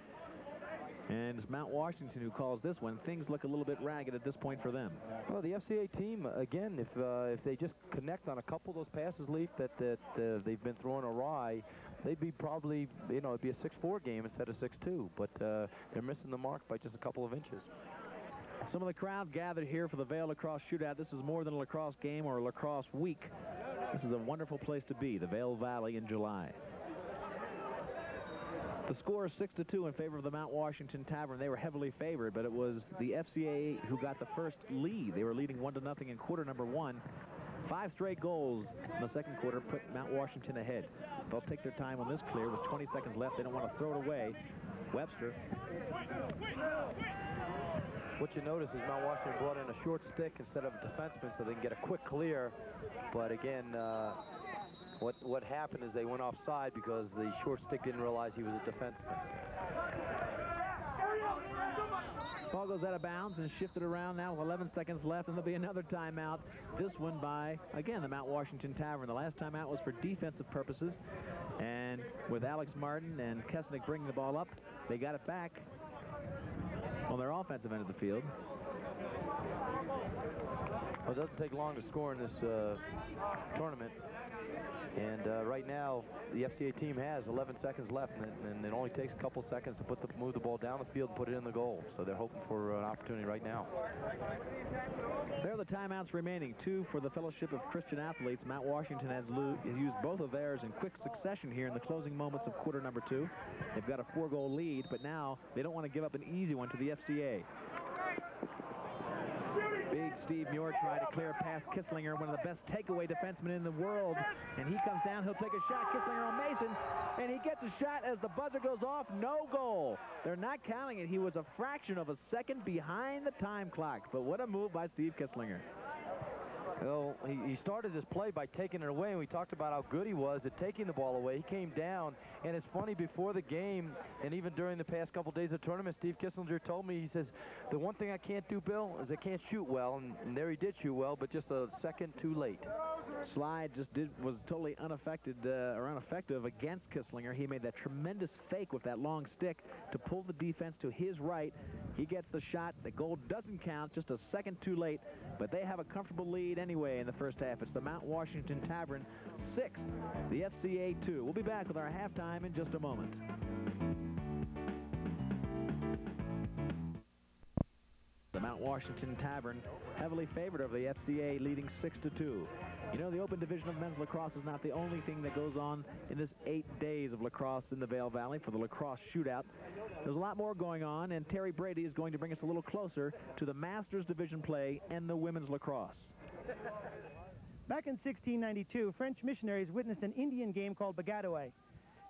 And it's Mount Washington who calls this one. Things look a little bit ragged at this point for them. Well, the FCA team, again, if they just connect on a couple of those passes, Leaf, that they've been throwing awry, they'd be probably, it'd be a 6-4 game instead of 6-2. But they're missing the mark by just a couple of inches. Some of the crowd gathered here for the VAIL Lacrosse Shootout. This is more than a lacrosse game or a lacrosse week. This is a wonderful place to be, the Vail Valley in July. The score is 6-2 in favor of the Mount Washington Tavern. They were heavily favored, but it was the FCA who got the first lead. They were leading 1-0 in quarter number 1. 5 straight goals in the second quarter put Mount Washington ahead. They'll take their time on this clear with 20 seconds left. They don't want to throw it away. Webster. What you notice is Mount Washington brought in a short stick instead of a defenseman so they can get a quick clear. But again, what happened is they went offside because the short stick didn't realize he was a defenseman. Ball goes out of bounds and shifted around now with 11 seconds left, and there'll be another timeout. This one by, again, the Mount Washington Tavern. The last timeout was for defensive purposes. And with Alex Martin and Kesnick bringing the ball up, they got it back on their offensive end of the field. Well, it doesn't take long to score in this tournament. And right now, the FCA team has 11 seconds left, and it only takes a couple seconds to move the ball down the field and put it in the goal. So they're hoping for an opportunity right now. There are the timeouts remaining, 2 for the Fellowship of Christian Athletes. Mount Washington has used both of theirs in quick succession here in the closing moments of quarter number 2. They've got a 4-goal lead, but now they don't want to give up an easy one to the FCA. Big Steve Muir trying to clear past Kisslinger, one of the best takeaway defensemen in the world. And he comes down, he'll take a shot, Kisslinger on Mason, and he gets a shot as the buzzer goes off, no goal. They're not counting it. He was a fraction of a second behind the time clock. But what a move by Steve Kisslinger. Well, he started his play by taking it away, and we talked about how good he was at taking the ball away. He came down, and it's funny, before the game, and even during the past couple days of the tournament, Steve Kisslinger told me, he says, the one thing I can't do, Bill, is I can't shoot well, and there he did shoot well, but just a second too late. Slide just was totally unaffected or ineffective against Kisslinger. He made that tremendous fake with that long stick to pull the defense to his right. He gets the shot. The goal doesn't count, just a second too late, but they have a comfortable lead anyway in the first half. It's the Mount Washington Tavern 6, the FCA 2. We'll be back with our halftime in just a moment. The Mount Washington Tavern heavily favored over the FCA, leading 6-2. You know, the Open Division of Men's Lacrosse is not the only thing that goes on in this 8 days of lacrosse in the Vail Valley for the lacrosse shootout. There's a lot more going on, and Terry Brady is going to bring us a little closer to the Masters Division play and the women's lacrosse. Back in 1692, French missionaries witnessed an Indian game called bagadoué,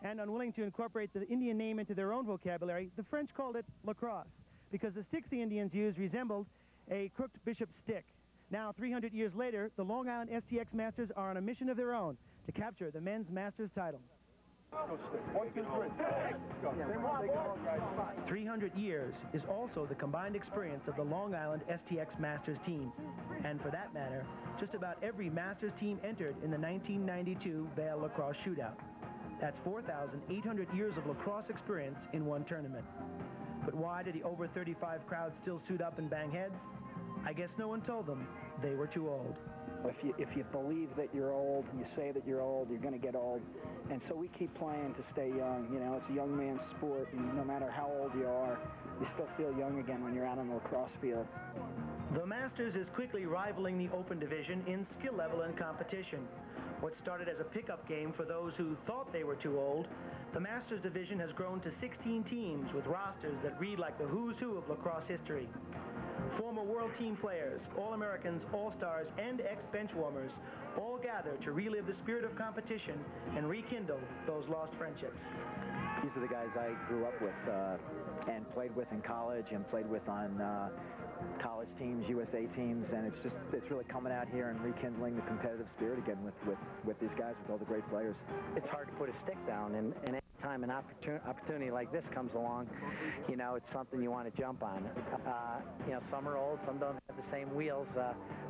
and unwilling to incorporate the Indian name into their own vocabulary, the French called it lacrosse, because the sticks the Indians used resembled a crooked bishop's stick. Now, 300 years later, the Long Island STX Masters are on a mission of their own to capture the men's Masters title. 300 years is also the combined experience of the Long Island STX Masters team. And for that matter, just about every Masters team entered in the 1992 VAIL Lacrosse Shootout. That's 4,800 years of lacrosse experience in one tournament. But why did the over 35 crowd still suit up and bang heads? I guess no one told them they were too old. If you believe that you're old, you say that you're old, you're going to get old. And so we keep playing to stay young. You know, it's a young man's sport, and no matter how old you are, you still feel young again when you're out on the lacrosse field. The Masters is quickly rivaling the Open Division in skill level and competition. What started as a pickup game for those who thought they were too old, the Masters Division has grown to 16 teams with rosters that read like the who's who of lacrosse history. Former world team players, All-Americans, All-Stars, and ex-benchwarmers all gather to relive the spirit of competition and rekindle those lost friendships. These are the guys I grew up with and played with in college and played with on college teams, USA teams, and it's really coming out here and rekindling the competitive spirit again with these guys, with all the great players. It's hard to put a stick down, and any time an opportunity like this comes along, you know, it's something you want to jump on. You know, some are old, some don't have the same wheels,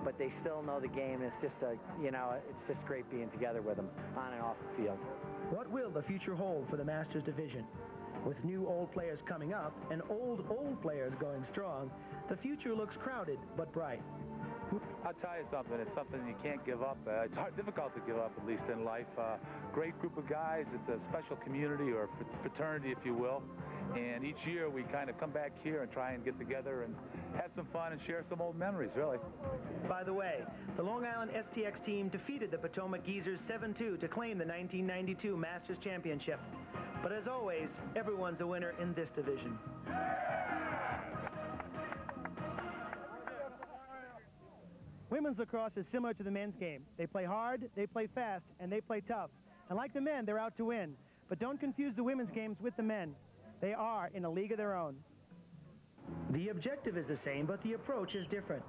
but they still know the game. It's just it's just great being together with them on and off the field. What will the future hold for the Masters Division? With new old players coming up and old players going strong, the future looks crowded but bright. I'll tell you something, it's something you can't give up. It's difficult to give up, at least in life. Great group of guys. It's a special community, or fraternity, if you will. And each year we kind of come back here and try and get together and have some fun and share some old memories, really. By the way, the Long Island STX team defeated the Potomac Geezers 7-2 to claim the 1992 Masters Championship. But as always, everyone's a winner in this division. Women's lacrosse is similar to the men's game. They play hard, they play fast, and they play tough. And like the men, they're out to win. But don't confuse the women's games with the men. They are in a league of their own. The objective is the same, but the approach is different.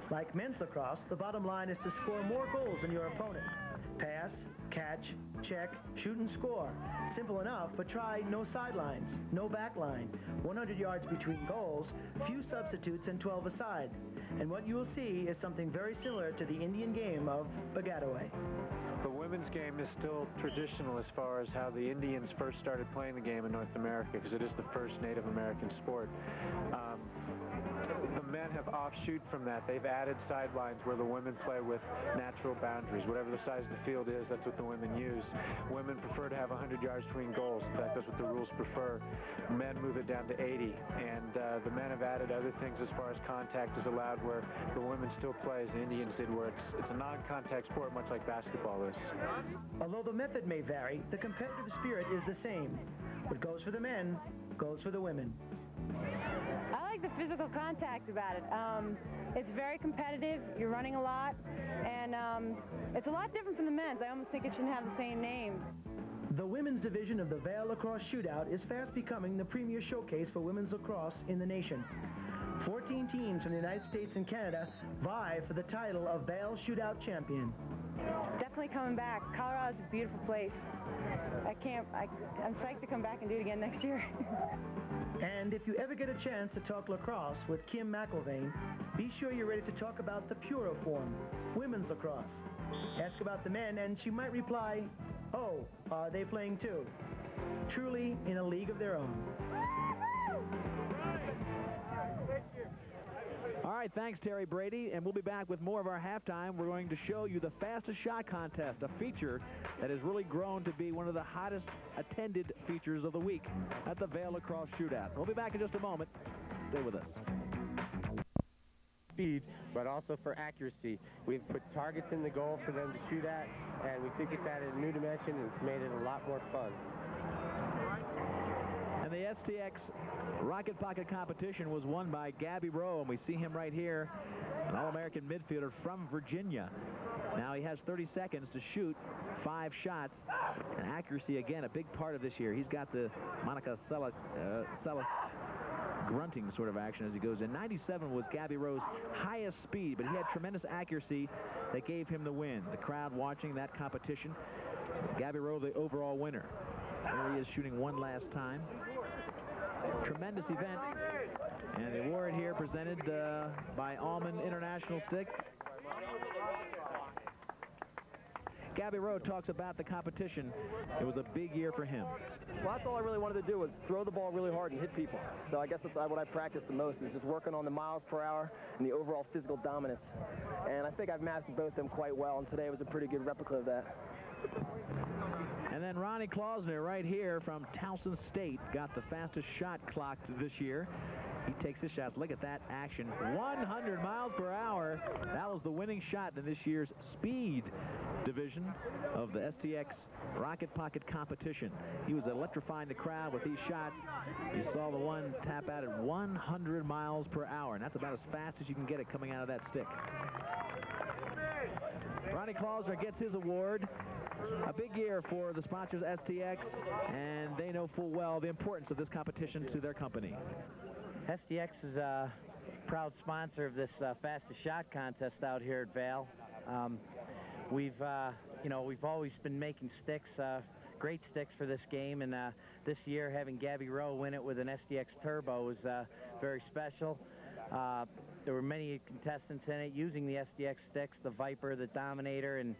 Like men's lacrosse, the bottom line is to score more goals than your opponent. Pass, catch, check, shoot and score. Simple enough, but try no sidelines, no back line, 100 yards between goals, few substitutes, and 12 aside. And what you will see is something very similar to the Indian game of bagadoué. The women's game is still traditional as far as how the Indians first started playing the game in North America, because it is the first Native American sport. the men have offshoot from that. They've added sidelines where the women play with natural boundaries. Whatever the size of the field is, that's what the women use. Women prefer to have 100 yards between goals. In fact, that's what the rules prefer. Men move it down to 80. And the men have added other things as far as contact is allowed, where the women still play as the Indians did, where it's a non-contact sport, much like basketball is. Although the method may vary, the competitive spirit is the same. What goes for the men goes for the women. I like the physical contact about it. It's very competitive. You're running a lot, and it's a lot different from the men's. I almost think it shouldn't have the same name. The women's division of the VAIL Lacrosse Shootout is fast becoming the premier showcase for women's lacrosse in the nation. 14 teams from the United States and Canada vie for the title of VAIL Shootout champion. Definitely coming back. Colorado's a beautiful place. I'm psyched to come back and do it again next year. And if you ever get a chance to talk lacrosse with Kim McElvain, be sure you're ready to talk about the purer form, women's lacrosse. Ask about the men, and she might reply, "Oh, are they playing too?" Truly in a league of their own. All right, thanks, Terry Brady, and we'll be back with more of our halftime. We're going to show you the fastest shot contest, a feature that has really grown to be one of the hottest attended features of the week at the VAIL Lacrosse Shootout. We'll be back in just a moment. Stay with us. Speed, but also for accuracy. We've put targets in the goal for them to shoot at, and we think it's added a new dimension, and it's made it a lot more fun. And the STX Rocket Pocket competition was won by Gabby Rowe, and we see him right here, an All-American midfielder from Virginia. Now he has 30 seconds to shoot 5 shots, and accuracy, again, a big part of this year. He's got the Monica Seles grunting sort of action as he goes in. 97 was Gabby Rowe's highest speed, but he had tremendous accuracy that gave him the win. The crowd watching that competition, Gabby Rowe the overall winner. There he is shooting one last time. Tremendous event, and the award here presented by Almond International Stick. Gabby Rowe talks about the competition. It was a big year for him. Well, that's all I really wanted to do was throw the ball really hard and hit people. So I guess that's what I practiced the most, is just working on the miles per hour and the overall physical dominance. And I think I've mastered both of them quite well, and today was a pretty good replica of that. And then Ronnie Klausner right here from Towson State got the fastest shot clocked this year. He takes his shots. Look at that action. 100 miles per hour. That was the winning shot in this year's speed division of the STX Rocket Pocket competition. He was electrifying the crowd with these shots. You saw the one tap out at 100 miles per hour, and that's about as fast as you can get it coming out of that stick. Ronnie Klausner gets his award. A big year for the sponsors STX, and they know full well the importance of this competition to their company. STX is a proud sponsor of this fastest shot contest out here at VAIL. We've always been making sticks, great sticks for this game, and this year having Gabby Rowe win it with an STX Turbo was very special. There were many contestants in it using the STX sticks, the Viper, the Dominator, and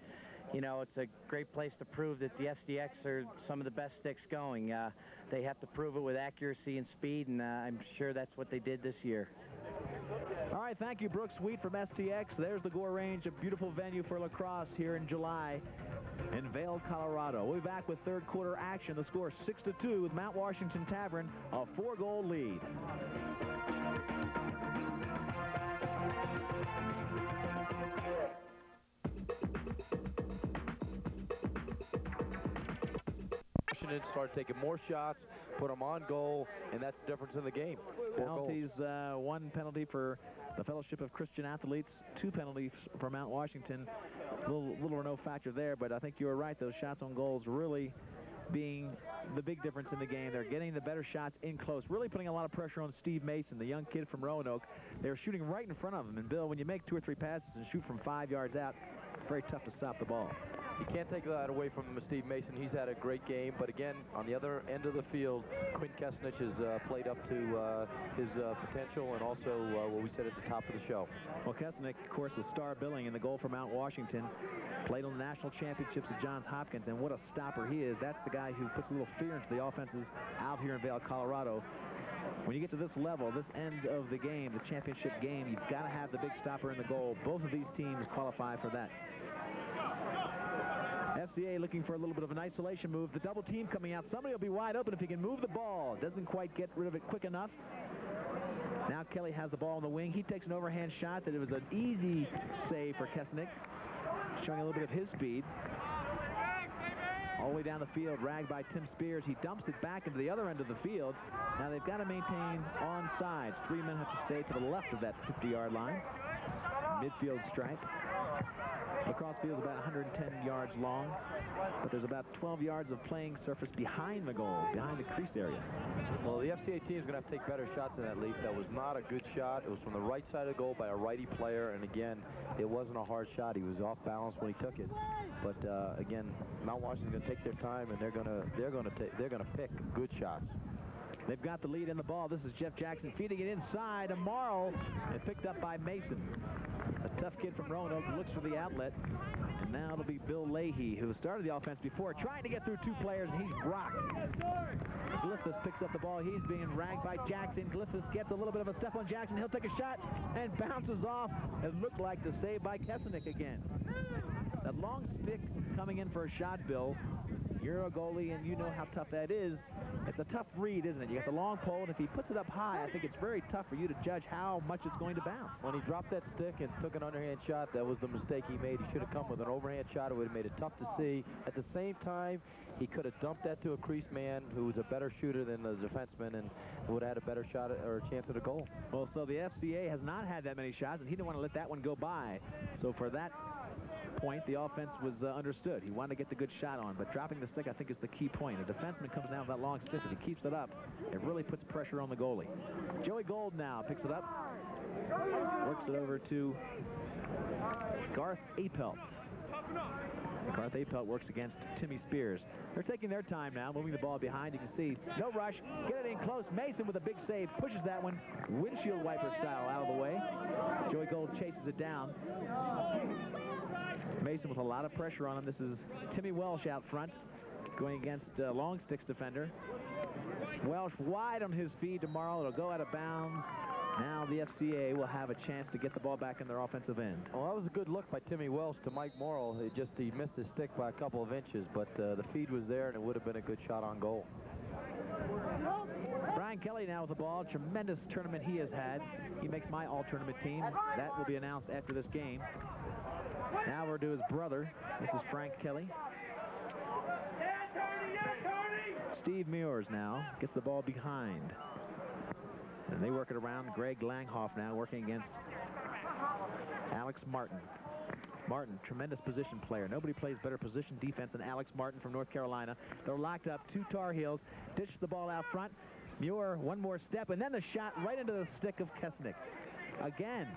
you know, it's a great place to prove that the STX are some of the best sticks going. They have to prove it with accuracy and speed, and I'm sure that's what they did this year. All right, thank you, Brooks Sweet from STX. There's the Gore Range, a beautiful venue for lacrosse here in July in Vail, Colorado. We'll be back with third quarter action. The score 6-2 with Mount Washington Tavern, a 4-goal lead. Start taking more shots, put them on goal, and that's the difference in the game. Penalties, 1 penalty for the Fellowship of Christian Athletes, 2 penalties for Mount Washington. Little or no factor there, but I think you were right. Those shots on goals really being the big difference in the game. They're getting the better shots in close, really putting a lot of pressure on Steve Mason, the young kid from Roanoke. They're shooting right in front of him, and Bill, when you make 2 or 3 passes and shoot from 5 yards out, it's very tough to stop the ball. You can't take that away from Steve Mason. He's had a great game, but again, on the other end of the field, Quinn Kesnich has played up to his potential, and also what we said at the top of the show. Well, Kesnich, of course, with star billing in the goal for Mount Washington, played on the national championships at Johns Hopkins, and what a stopper he is. That's the guy who puts a little fear into the offenses out here in Vail, Colorado. When you get to this level, this end of the game, the championship game, you've got to have the big stopper in the goal. Both of these teams qualify for that. FCA looking for a little bit of an isolation move. The double team coming out. Somebody will be wide open if he can move the ball. Doesn't quite get rid of it quick enough. Now Kelly has the ball on the wing. He takes an overhand shot that it was an easy save for Kesnick, showing a little bit of his speed. All the way down the field, ragged by Tim Spears. He dumps it back into the other end of the field. Now they've got to maintain onsides. 3 men have to stay to the left of that 50-yard line. Midfield strike. Lacrosse field is about 110 yards long, but there's about 12 yards of playing surface behind the goal, behind the crease area. Well, the FCA team is going to have to take better shots in that leap. That was not a good shot. It was from the right side of the goal by a righty player, and again, it wasn't a hard shot. He was off balance when he took it. But again, Mount Washington's going to take their time, and they're going to pick good shots. They've got the lead in the ball. This is Jeff Jackson feeding it inside to Morrow, and picked up by Mason. A tough kid from Roanoke looks for the outlet. And now it'll be Bill Leahy, who started the offense before, trying to get through 2 players, and he's rocked. Glyphis picks up the ball. He's being ragged by Jackson. Glyphis gets a little bit of a step on Jackson. He'll take a shot and bounces off. It looked like the save by Kesnick again. That long stick coming in for a shot, Bill. You're a goalie, and you know how tough that is. It's a tough read, isn't it? You got the long pole, and if he puts it up high, I think it's very tough for you to judge how much it's going to bounce. When he dropped that stick and took an underhand shot, that was the mistake he made. He should have come with an overhand shot. It would have made it tough to see. At the same time, he could have dumped that to a crease man who was a better shooter than the defenseman and would have had a better shot or a chance at a goal. Well, so the FCA has not had that many shots, and he didn't want to let that one go by. So for that point, the offense was understood. He wanted to get the good shot on, but dropping the stick, I think, is the key point. A defenseman comes down with that long stick. If he keeps it up, it really puts pressure on the goalie. Joey Gold now picks it up, works it over to Garth Apelt. Garth Apelt works against Timmy Spears. They're taking their time now, moving the ball behind. You can see no rush. Get it in close. Mason with a big save, pushes that one windshield wiper style out of the way. Joey Gold chases it down. Mason with a lot of pressure on him. This is Timmy Welsh out front going against long sticks defender. Welsh wide on his feed tomorrow. It'll go out of bounds. Now the FCA will have a chance to get the ball back in their offensive end. Well, that was a good look by Timmy Welsh to Mike Morrow. He missed his stick by a couple of inches, but the feed was there, and it would have been a good shot on goal. Brian Kelly now with the ball. Tremendous tournament he has had. He makes my all-tournament team. That will be announced after this game. Now we're to his brother. This is Frank Kelly. Steve Muirs now gets the ball behind. And they work it around. Greg Langhoff now working against Alex Martin. Martin, tremendous position player. Nobody plays better position defense than Alex Martin from North Carolina. They're locked up. 2 Tar Heels. Ditch the ball out front. Muir, one more step, and then the shot right into the stick of Kesnick. Again,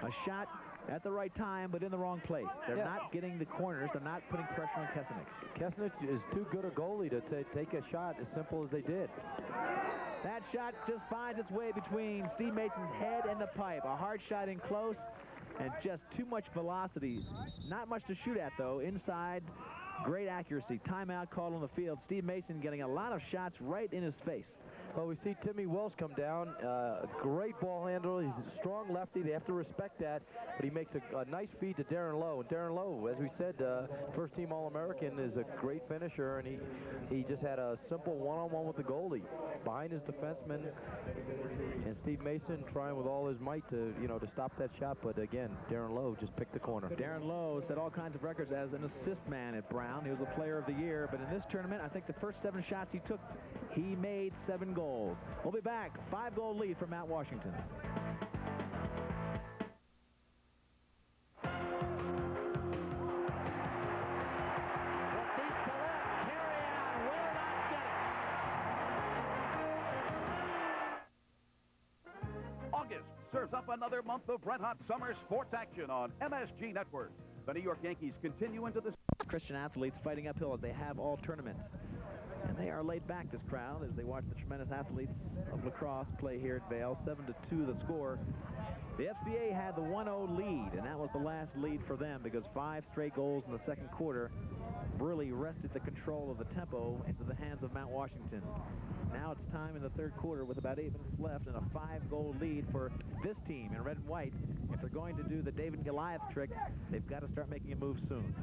a shot at the right time, but in the wrong place. They're not getting the corners. They're not putting pressure on Kesnick. Kesnick is too good a goalie to take a shot as simple as they did. That shot just finds its way between Steve Mason's head and the pipe. A hard shot in close, and just too much velocity. Not much to shoot at, though. Inside, great accuracy. Timeout called on the field. Steve Mason getting a lot of shots right in his face. Well, we see Timmy Welsh come down. Great ball handler. He's a strong lefty. They have to respect that. But he makes a nice feed to Darren Lowe. And Darren Lowe, as we said, first-team All-American, is a great finisher. And he just had a simple one-on-one with the goalie behind his defenseman. And Steve Mason trying with all his might to stop that shot. But again, Darren Lowe just picked the corner. Darren Lowe set all kinds of records as an assist man at Brown. He was a player of the year. But in this tournament, I think the first 7 shots he took, he made 7 goals. We'll be back. 5-goal lead for Mount Washington. August serves up another month of red-hot summer sports action on MSG Network. The New York Yankees continue into the... Christian athletes fighting uphill as they have all tournament. And they are laid back, this crowd, as they watch the tremendous athletes of lacrosse play here at Vail. 7-2 the score. The FCA had the 1-0 lead, and that was the last lead for them because 5 straight goals in the second quarter really wrested the control of the tempo into the hands of Mount Washington. Now it's time in the third quarter with about 8 minutes left and a 5-goal lead for this team in red and white. If they're going to do the David and Goliath trick, they've got to start making a move soon.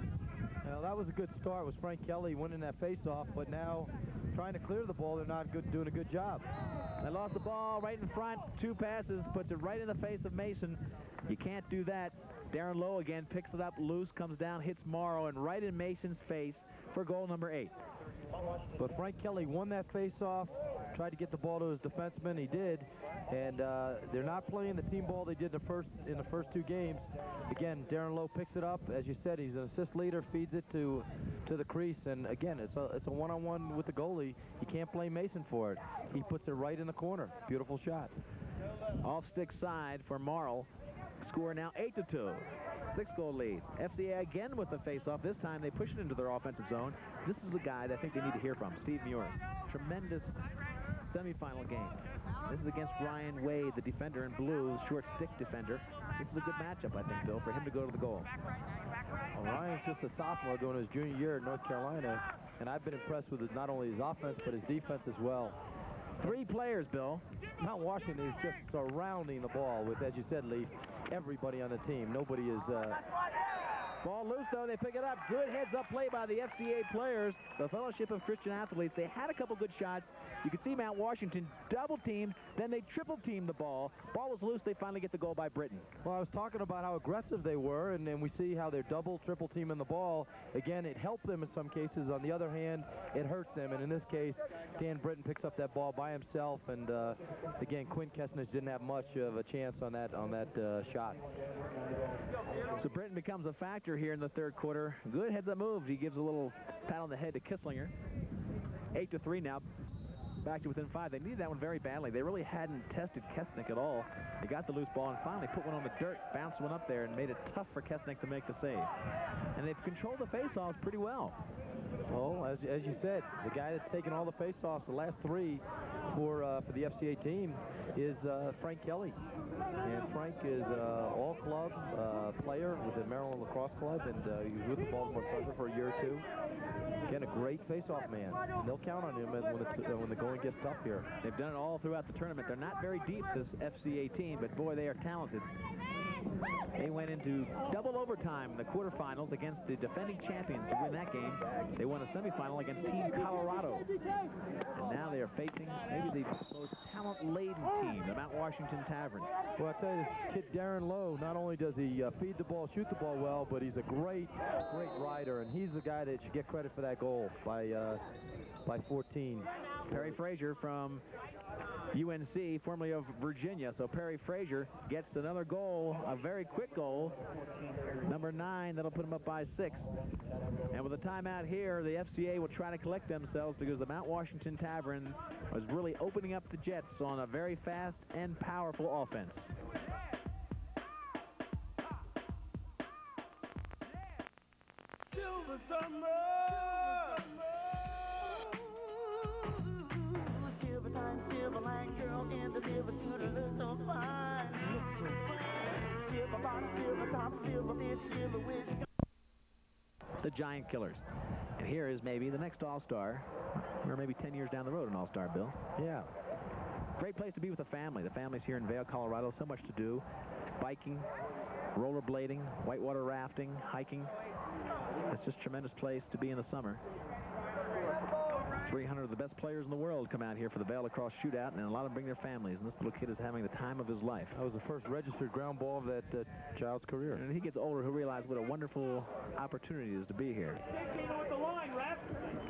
Well, that was a good start with Frank Kelly winning that face-off, but now trying to clear the ball, they're not doing a good job. They lost the ball right in front. 2 passes, puts it right in the face of Mason. You can't do that. Darren Lowe again picks it up loose, comes down, hits Morrow, and right in Mason's face for goal number 8. But Frank Kelly won that face-off, tried to get the ball to his defenseman. He did, and they're not playing the team ball they did in the first 2 games. Again, Darren Lowe picks it up. As you said, he's an assist leader, feeds it to the crease, and again, it's a one-on-one with the goalie. You can't blame Mason for it. He puts it right in the corner. Beautiful shot. Off-stick side for Marl. Score now 8-2. 6-goal lead. FCA again with the face-off. This time they push it into their offensive zone. This is a guy that I think they need to hear from, Steve Muirs. Tremendous semifinal game. This is against Ryan Wade, the defender in blue, short stick defender. This is a good matchup, I think, Bill, for him to go to the goal. Well, Ryan's just a sophomore going his junior year at North Carolina, and I've been impressed with not only his offense, but his defense as well. 3 players, Bill. Mount Washington is just surrounding the ball with, as you said, Lee, everybody on the team. Nobody is... Ball loose, though. They pick it up. Good heads-up play by the FCA players. The Fellowship of Christian Athletes. They had a couple good shots. You could see Mount Washington double-teamed. Then they triple-teamed the ball. Ball was loose. They finally get the goal by Britton. Well, I was talking about how aggressive they were, and then we see how they're double, triple-teaming the ball. Again, it helped them in some cases. On the other hand, it hurt them. And in this case, Dan Britton picks up that ball by himself. And, again, Quinn Kesnich didn't have much of a chance on that shot. So Britton becomes a factor here in the third quarter. Good heads-up move. He gives a little pat on the head to Kisslinger. 8-3 now. Back to within 5. They needed that one very badly. They really hadn't tested Kesnick at all. They got the loose ball and finally put one on the dirt, bounced one up there, and made it tough for Kesnick to make the save. And they've controlled the face-offs pretty well. Well, as you said, the guy that's taken all the face-offs, the last 3 for the FCA team, is Frank Kelly. And Frank is all-club player with the Maryland Lacrosse Club, and he was with the Baltimore Thunder for a year or 2. Again, a great face-off man. And they'll count on him when the going gets tough here. They've done it all throughout the tournament. They're not very deep, this FCA team, but boy, they are talented. They went into double overtime in the quarterfinals against the defending champions to win that game. They won a semifinal against Team Colorado. And now they are facing maybe the most talent-laden team, the Mount Washington Tavern. Well, I tell you, this kid Darren Lowe, not only does he feed the ball, shoot the ball well, but he's a great rider, and he's the guy that should get credit for that goal by 14. Perry Frazier from UNC, formerly of Virginia. So Perry Frazier gets another goal, a very quick goal. Number 9, that'll put him up by 6. And with a timeout here, the FCA will try to collect themselves because the Mount Washington Tavern was really opening up the Jets on a very fast and powerful offense. Silver summer. Silver time, silver line girl in the silver suit looks so fine. Looks so fine. Silver bottom, silver top, silver fish, silver wish. The Giant Killers. And here is maybe the next All-Star, or maybe 10 years down the road an All-Star, Bill. Yeah. Great place to be with the family. The family's here in Vail, Colorado. So much to do. Biking, rollerblading, whitewater rafting, hiking. It's just a tremendous place to be in the summer. 300 of the best players in the world come out here for the VAIL Lacrosse Shootout, and a lot of them bring their families, and this little kid is having the time of his life. That was the first registered ground ball of that child's career. And as he gets older, he'll realize what a wonderful opportunity it is to be here.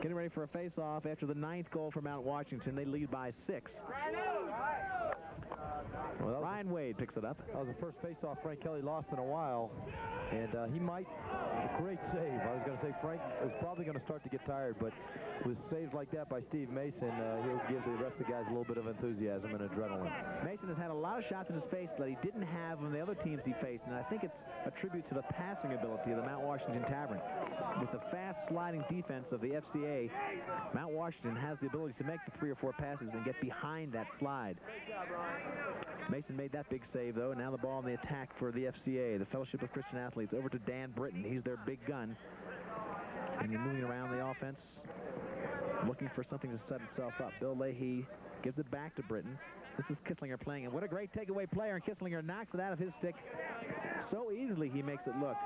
Getting ready for a face-off after the 9th goal for Mount Washington. They lead by 6. Well, Ryan Wade picks it up. That was the first face-off Frank Kelly lost in a while, and he might, a great save. I was going to say Frank is probably going to start to get tired, but with saves like that by Steve Mason, he'll give the rest of the guys a little bit of enthusiasm and adrenaline. Mason has had a lot of shots in his face that he didn't have on the other teams he faced, and I think it's a tribute to the passing ability of the Mount Washington Tavern. With the fast sliding defense of the FCA, Mount Washington has the ability to make the 3 or 4 passes and get behind that slide. Mason made that big save, though, and now the ball on the attack for the FCA, the Fellowship of Christian Athletes, over to Dan Britton. He's their big gun. And you're moving around the offense. looking for something to set itself up. Bill Leahy gives it back to Britton. This is Kisslinger playing, and what a great takeaway player, and Kisslinger knocks it out of his stick so easily he makes it look.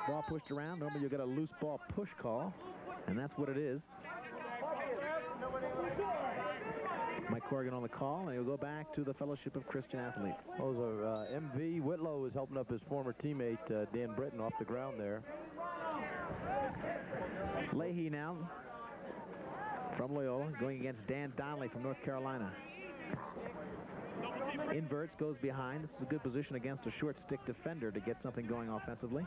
Ball pushed around. Normally you'll get a loose ball push call, and that's what it is. Mike Corrigan on the call, and he'll go back to the Fellowship of Christian Athletes. Those are MV Whitlow is helping up his former teammate Dan Britton off the ground there. Leahy now from Loyola going against Dan Donnelly from North Carolina. Inverts, goes behind. This is a good position against a short stick defender to get something going offensively.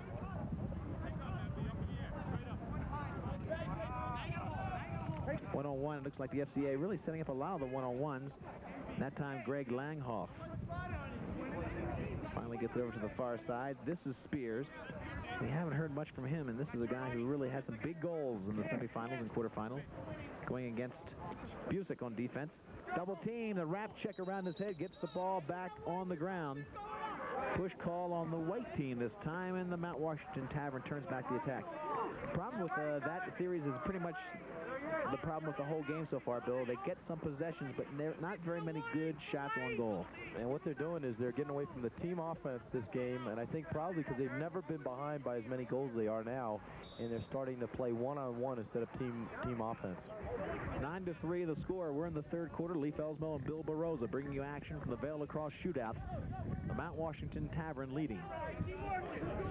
One-on-one. It looks like the FCA really setting up a lot of the one-on-ones. That time Greg Langhoff finally gets it over to the far side. This is Spears. We haven't heard much from him, and this is a guy who really had some big goals in the semifinals and quarterfinals. Going against Busick on defense. Double team, the wrap check around his head, gets the ball back on the ground. Push call on the white team this time, and the Mount Washington Tavern turns back the attack. Problem with that series is pretty much the problem with the whole game so far, Bill. They get some possessions, but not very many good shots on goal. And what they're doing is they're getting away from the team offense this game, and I think probably because they've never been behind by as many goals as they are now, and they're starting to play one-on-one instead of team offense. 9-3 the score. We're in the third quarter. Lee Felsmo and Bill Baroza bringing you action from the VAIL Lacrosse Shootout. The Mount Washington Tavern leading.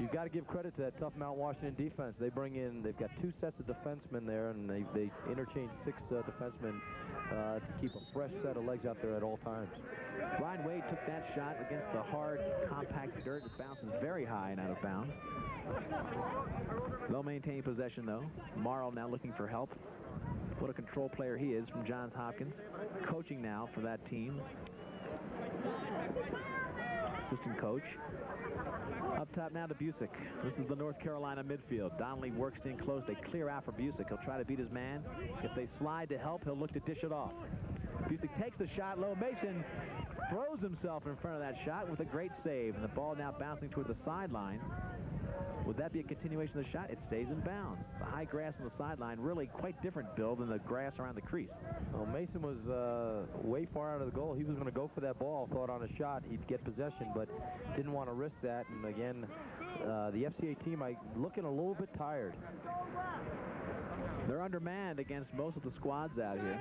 You've got to give credit to that tough Mount Washington defense. They've got two sets of defensemen there, and they interchange 6 defensemen to keep a fresh set of legs out there at all times. Ryan Wade took that shot against the hard, compact dirt. It bounces very high and out of bounds. They'll maintain possession, though. Morrow now looking for help. What a control player he is from Johns Hopkins. Coaching now for that team. Assistant coach. Up top now to Busick. This is the North Carolina midfield. Donnelly works in close. They clear out for Busick. He'll try to beat his man. If they slide to help, he'll look to dish it off. Busick takes the shot low. Mason throws himself in front of that shot with a great save. And the ball now bouncing toward the sideline. Would that be a continuation of the shot? It stays in bounds. The high grass on the sideline really quite different, Bill, than the grass around the crease. Well, Mason was way far out of the goal. He was going to go for that ball. Thought on a shot he'd get possession, but didn't want to risk that. And again, the FCA team looking a little bit tired. They're undermanned against most of the squads out here.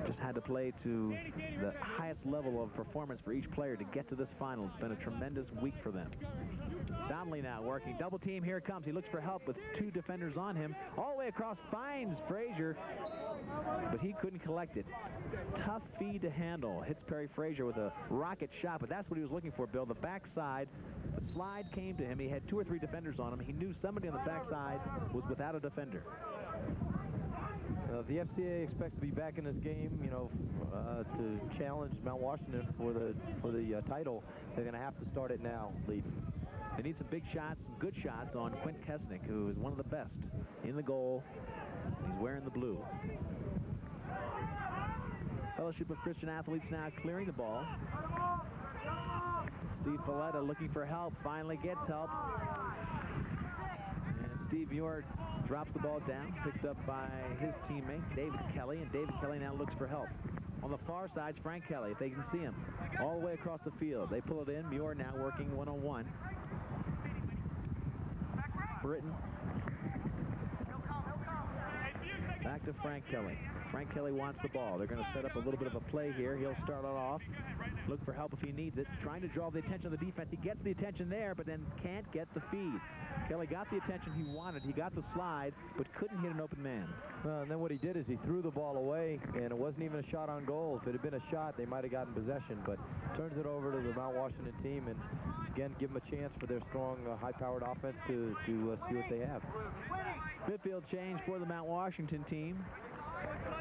Just had to play to the highest level of performance for each player to get to this final. It's been a tremendous week for them. Donnelly now working. Double team, here it comes. He looks for help with 2 defenders on him. All the way across, finds Frazier, but he couldn't collect it. Tough feed to handle. Hits Perry Frazier with a rocket shot, but that's what he was looking for, Bill. The backside, the slide came to him. He had 2 or 3 defenders on him. He knew somebody on the backside was without a defender. The FCA expects to be back in this game, to challenge Mount Washington for the title. They're going to have to start it now, Lee. They need some big shots, some good shots on Quint Kesnick, who is one of the best in the goal. He's wearing the blue. Fellowship of Christian Athletes now clearing the ball. Steve Valletta looking for help, finally gets help. And Steve Muir drops the ball down, picked up by his teammate, David Kelly, and David Kelly now looks for help. On the far side is Frank Kelly, if they can see him, all the way across the field. They pull it in. Muir now working one-on-one. Britton. Back to Frank Kelly. Frank Kelly wants the ball. They're going to set up a little bit of a play here. He'll start it off. Look for help if he needs it. Trying to draw the attention of the defense. He gets the attention there, but then can't get the feed. Kelly got the attention he wanted. He got the slide, but couldn't hit an open man. And then what he did is he threw the ball away, and it wasn't even a shot on goal. If it had been a shot, they might have gotten possession, but turns it over to the Mount Washington team, and again, give them a chance for their strong, high-powered offense to see what they have. Midfield change for the Mount Washington team.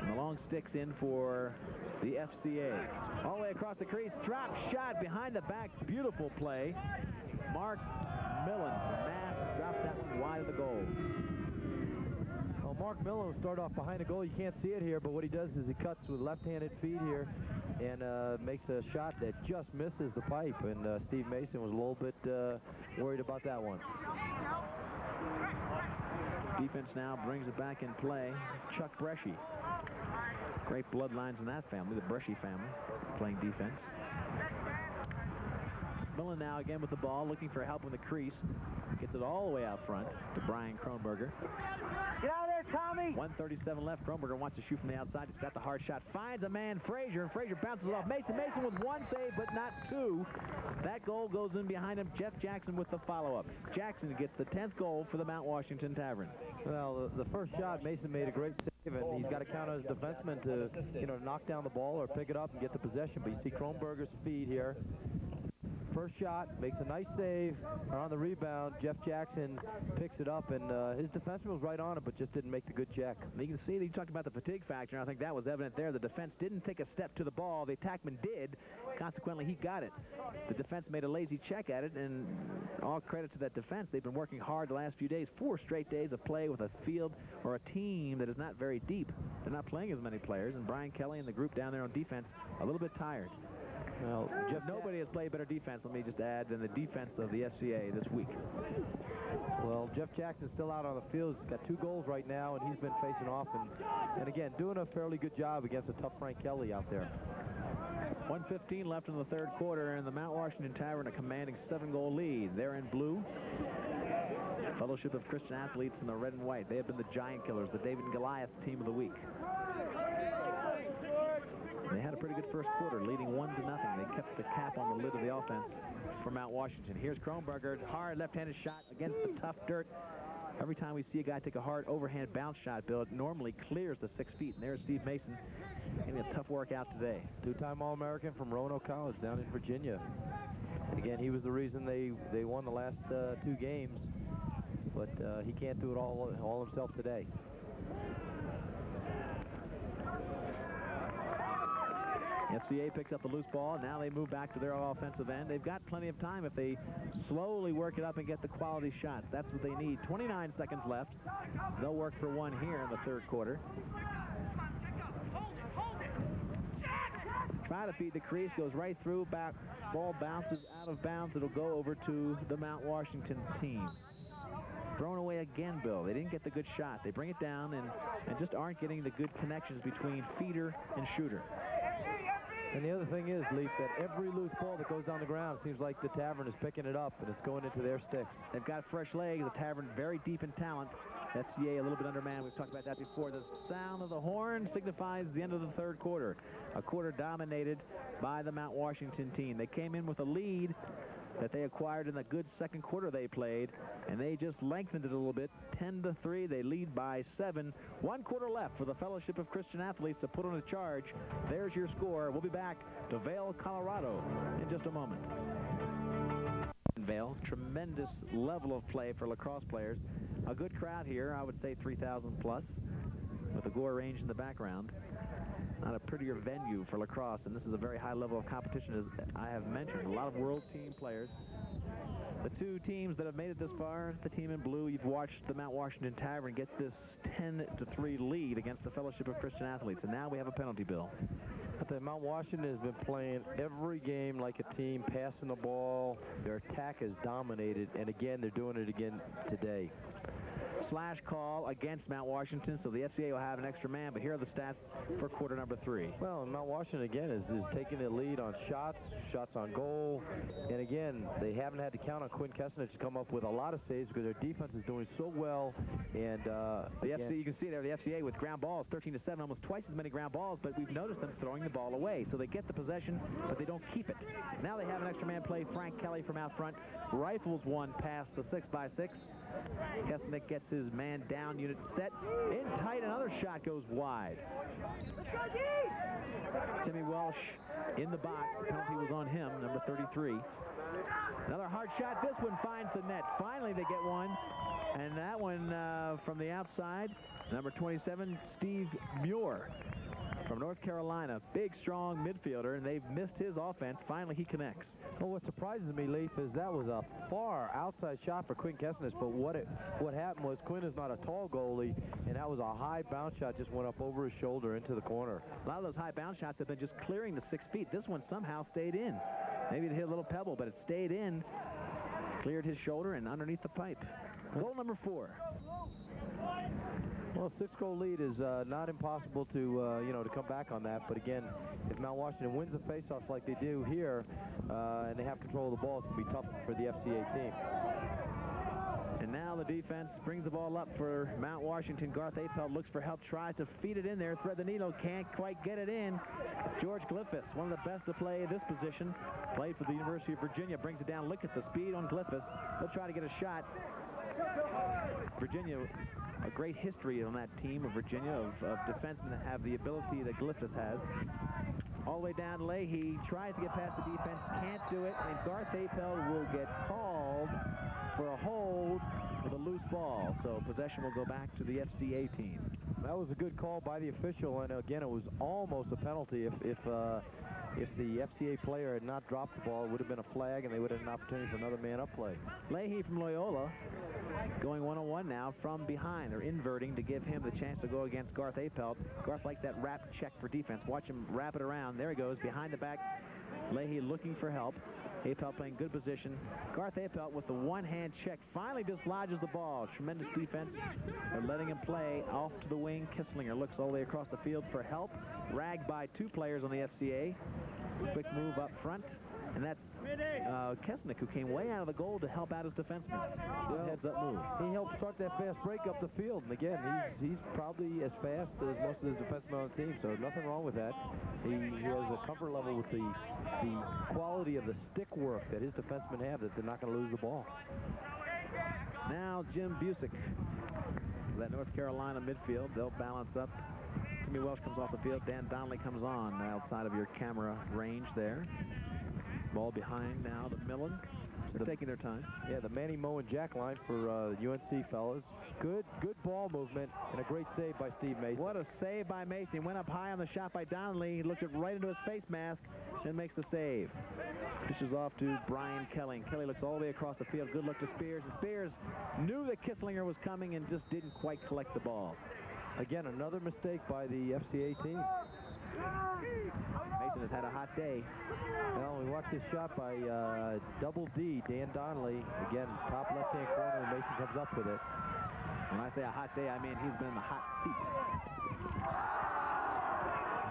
And the long sticks in for the FCA. All the way across the crease, drop shot behind the back, beautiful play. Mark Millen from Mass dropped that one wide of the goal. Well, Mark Millen will start off behind the goal. You can't see it here, but what he does is he cuts with left-handed feed here and makes a shot that just misses the pipe. And Steve Mason was a little bit worried about that one. Defense now brings it back in play. Chuck Bresci. Great bloodlines in that family, the Bresci family, playing defense. Millen now again with the ball, looking for help in the crease. Gets it all the way out front to Brian Kronberger. Get out of there, Tommy! 1:37 left. Kronberger wants to shoot from the outside. He's got the hard shot. Finds a man, Frazier, and Frazier bounces it off. Mason with one save, but not two. That goal goes in behind him. Jeff Jackson with the follow-up. Jackson gets the 10th goal for the Mount Washington Tavern. Well, the first shot, Mason made a great save, and he's got to count on his defenseman to, knock down the ball or pick it up and get the possession. But you see Kronberger's speed here. First shot, makes a nice save. On the rebound, Jeff Jackson picks it up, and his defenseman was right on it, but just didn't make the good check. You can see that you talked about the fatigue factor, and I think that was evident there. The defense didn't take a step to the ball. The attackman did. Consequently, he got it. The defense made a lazy check at it, and all credit to that defense. They've been working hard the last few days. 4 straight days of play with a field or a team that is not very deep. They're not playing as many players, and Brian Kelly and the group down there on defense a little bit tired. Well, nobody has played better defense, let me just add, than the defense of the FCA this week. Well, Jeff Jackson's still out on the field. He's got 2 goals right now, and he's been facing off. And again, doing a fairly good job against a tough Frank Kelly out there. 1:15 left in the third quarter, and the Mount Washington Tavern a commanding 7-goal lead. They're in blue. Fellowship of Christian Athletes in the red and white. They have been the Giant Killers, the David and Goliath team of the week. They had a pretty good first quarter, leading 1-0. They kept the cap on the lid of the offense for Mount Washington. Here's Kronberger, hard left-handed shot against the tough dirt. Every time we see a guy take a hard overhand bounce shot, Bill, it normally clears the 6 feet. And there's Steve Mason getting a tough workout today. 2-time All-American from Roanoke College down in Virginia. And again, he was the reason they won the last 2 games. But he can't do it all himself today. FCA picks up the loose ball. Now they move back to their offensive end. They've got plenty of time if they slowly work it up and get the quality shots. That's what they need. 29 seconds left. They'll work for 1 here in the third quarter. Try to feed the crease. Goes right through. Back. Ball bounces out of bounds. It'll go over to the Mount Washington team. Thrown away again, Bill. They didn't get the good shot. They bring it down and just aren't getting the good connections between feeder and shooter. And the other thing is, Leaf, that every loose ball that goes down the ground seems like the Tavern is picking it up and it's going into their sticks. They've got fresh legs. The Tavern very deep in talent. FCA a little bit undermanned. We've talked about that before. The sound of the horn signifies the end of the third quarter. A quarter dominated by the Mount Washington team. They came in with a lead that they acquired in the good second quarter they played, and they just lengthened it a little bit. 10-3, they lead by 7. 1 quarter left for the Fellowship of Christian Athletes to put on a charge. There's your score. We'll be back to Vail, Colorado in just a moment. Vail, tremendous level of play for lacrosse players. A good crowd here, I would say 3,000 plus, with the Gore Range in the background. Not a prettier venue for lacrosse, and this is a very high level of competition, as I have mentioned. A lot of world team players. The 2 teams that have made it this far, the team in blue, you've watched the Mount Washington Tavern get this 10-3 lead against the Fellowship of Christian Athletes, and now we have a penalty, Bill. But Mount Washington has been playing every game like a team, passing the ball. Their attack has dominated, and again, they're doing it again today. Slash call against Mount Washington, so the FCA will have an extra man, but here are the stats for quarter number 3. Well, Mount Washington, again, is taking the lead on shots on goal, and again, they haven't had to count on Quinn Kessenich to come up with a lot of saves because their defense is doing so well, and the FCA, you can see there, the FCA with ground balls, 13-7, almost twice as many ground balls, but we've noticed them throwing the ball away, so they get the possession, but they don't keep it. Now they have an extra man play. Frank Kelly from out front rifles one past the 6x6. Kessenich gets his man down unit set in tight. Another shot goes wide. Timmy Welsh in the box. The penalty was on him, number 33. Another hard shot. This one finds the net. Finally they get one, and that one from the outside, number 27, Steve Muir from North Carolina. Big, strong midfielder, and they've missed his offense. Finally, he connects. Well, what surprises me, Leaf, is that was a far outside shot for Quinn Kessenich, but what happened was Quinn is not a tall goalie, and that was a high bounce shot, just went up over his shoulder into the corner. A lot of those high bounce shots have been just clearing the 6 feet. This one somehow stayed in. Maybe it hit a little pebble, but it stayed in, cleared his shoulder and underneath the pipe. Goal number 4. Well, a 6-goal lead is not impossible to, to come back on that. But again, if Mount Washington wins the faceoffs like they do here, and they have control of the ball, it's going to be tough for the FCA team. And now the defense brings the ball up for Mount Washington. Garth Apel looks for help, tries to feed it in there, thread the needle, can't quite get it in. George Glyphis, one of the best to play this position, played for the University of Virginia, brings it down. Look at the speed on Glyphis. He'll try to get a shot. Virginia, a great history on that team of Virginia of defensemen that have the ability that Glyphis has. All the way down to Leahy, tries to get past the defense, can't do it, and Garth Apel will get called for a hold with a loose ball. So possession will go back to the FCA team. That was a good call by the official, and again, it was almost a penalty. If the FCA player had not dropped the ball, it would have been a flag, and they would have had an opportunity for another man-up play. Leahy from Loyola going one-on-one now from behind. They're inverting to give him the chance to go against Garth Apel. Garth likes that wrap check for defense. Watch him wrap it around. There he goes, behind the back. Leahy looking for help. Apel playing good position. Garth Apel with the one-hand check finally dislodges the ball. Tremendous defense. They're letting him play off to the wing. Kisslinger looks all the way across the field for help. Ragged by 2 players on the FCA. Quick move up front. And that's Kesnick, who came way out of the goal to help out his defenseman. Good heads-up move. He helped start that fast break up the field. And again, he's probably as fast as most of his defensemen on the team, so nothing wrong with that. He has a comfort level with the quality of the stick work that his defensemen have, that they're not going to lose the ball. Now Jim Busick, that North Carolina midfield, they'll balance up. Timmy Welsh comes off the field. Dan Donnelly comes on outside of your camera range there. Ball behind now to Millen. They're taking their time. Yeah, the Manny Moe and Jack line for UNC fellas. Good ball movement and a great save by Steve Mason. What a save by Mason. Went up high on the shot by Donnelly. He looked it right into his face mask and makes the save. Dishes off to Brian Kelly. Kelly looks all the way across the field. Good look to Spears. And Spears knew that Kisslinger was coming and just didn't quite collect the ball. Again, another mistake by the FCA team. Mason has had a hot day. Well, we watch this shot by Double D, Dan Donnelly. Again, top left-hand corner, and Mason comes up with it. When I say a hot day, I mean he's been in the hot seat.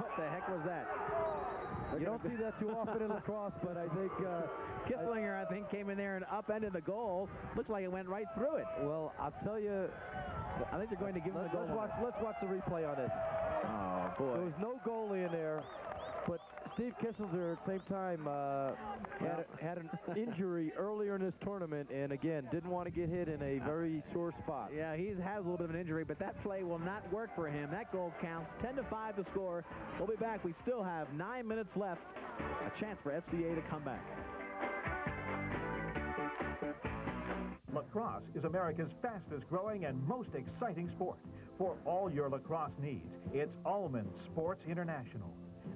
What the heck was that? You don't see that too often in lacrosse, but I think Kisslinger, I think, came in there and upended the goal. Looks like it went right through it. Well, I'll tell you, I think they're going to give him the goal. Let's watch the replay on this. Oh, boy. There was no goalie in there, but Steve Kisslinger at the same time had an injury earlier in this tournament, and again, didn't want to get hit in a very sore spot. Yeah, he's had a little bit of an injury, but that play will not work for him. That goal counts. 10-5 the score. We'll be back. We still have 9 minutes left. A chance for FCA to come back. Lacrosse is America's fastest growing and most exciting sport. For all your lacrosse needs, it's Ullman Sports International.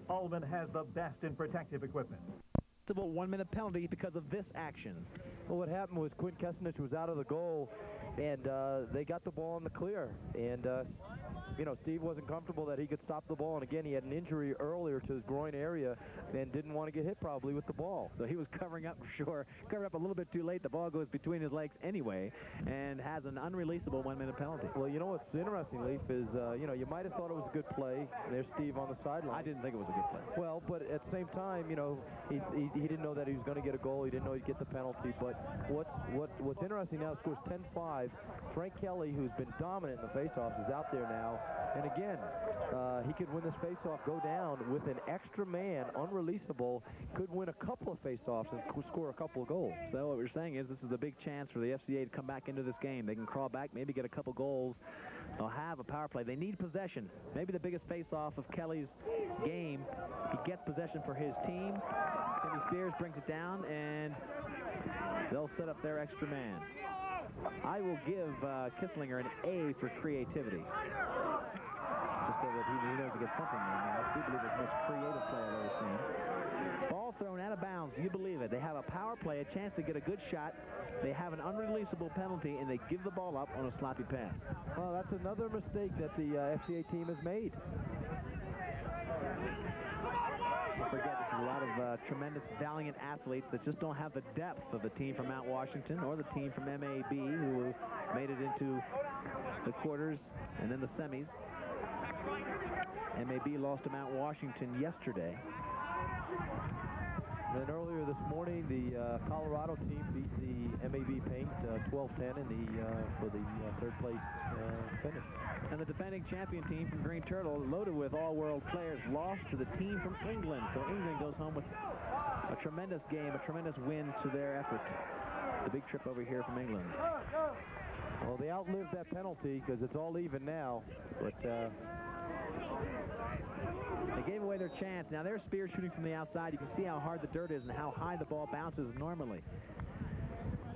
Ullman has the best in protective equipment. A 1-minute penalty because of this action. Well, what happened was Quinn Kesnich was out of the goal, and they got the ball in the clear. And, Steve wasn't comfortable that he could stop the ball. And, again, he had an injury earlier to his groin area and didn't want to get hit probably with the ball. So he was covering up, covered up a little bit too late. The ball goes between his legs anyway and has an unreleasable 1-minute penalty. Well, you know what's interesting, Leaf, is, you might have thought it was a good play. There's Steve on the sideline. I didn't think it was a good play. Well, but at the same time, he didn't know that he was going to get a goal. He didn't know he'd get the penalty. But what's interesting now, scores 10-5. Frank Kelly, who's been dominant in the faceoffs, is out there now. And again, he could win this faceoff, go down with an extra man, unreleasable, could win a couple of faceoffs and score a couple of goals. So what we're saying is this is a big chance for the FCA to come back into this game. They can crawl back, maybe get a couple goals. They'll have a power play. They need possession. Maybe the biggest faceoff of Kelly's game. He gets possession for his team. Timmy Spears brings it down, and they'll set up their extra man. I will give Kisslinger an A for creativity. Just so that he knows he gets something there. I do believe it's the most creative play I've ever seen. Ball thrown out of bounds. Do you believe it? They have a power play, a chance to get a good shot. They have an unreleasable penalty, and they give the ball up on a sloppy pass. Well, that's another mistake that the FCA team has made. Don't forget, this is a lot of tremendous, valiant athletes that just don't have the depth of the team from Mount Washington or the team from MAB, who made it into the quarters and then the semis. MAB lost to Mount Washington yesterday. Then earlier this morning, the Colorado team beat the MAB Paint 12-10 for the third place finish. And the defending champion team from Green Turtle, loaded with all-world players, lost to the team from England. So England goes home with a tremendous game, a tremendous win to their effort. The big trip over here from England. Well, they outlived that penalty because it's all even now. But they gave away their chance. Now they're spear shooting from the outside. You can see how hard the dirt is and how high the ball bounces normally.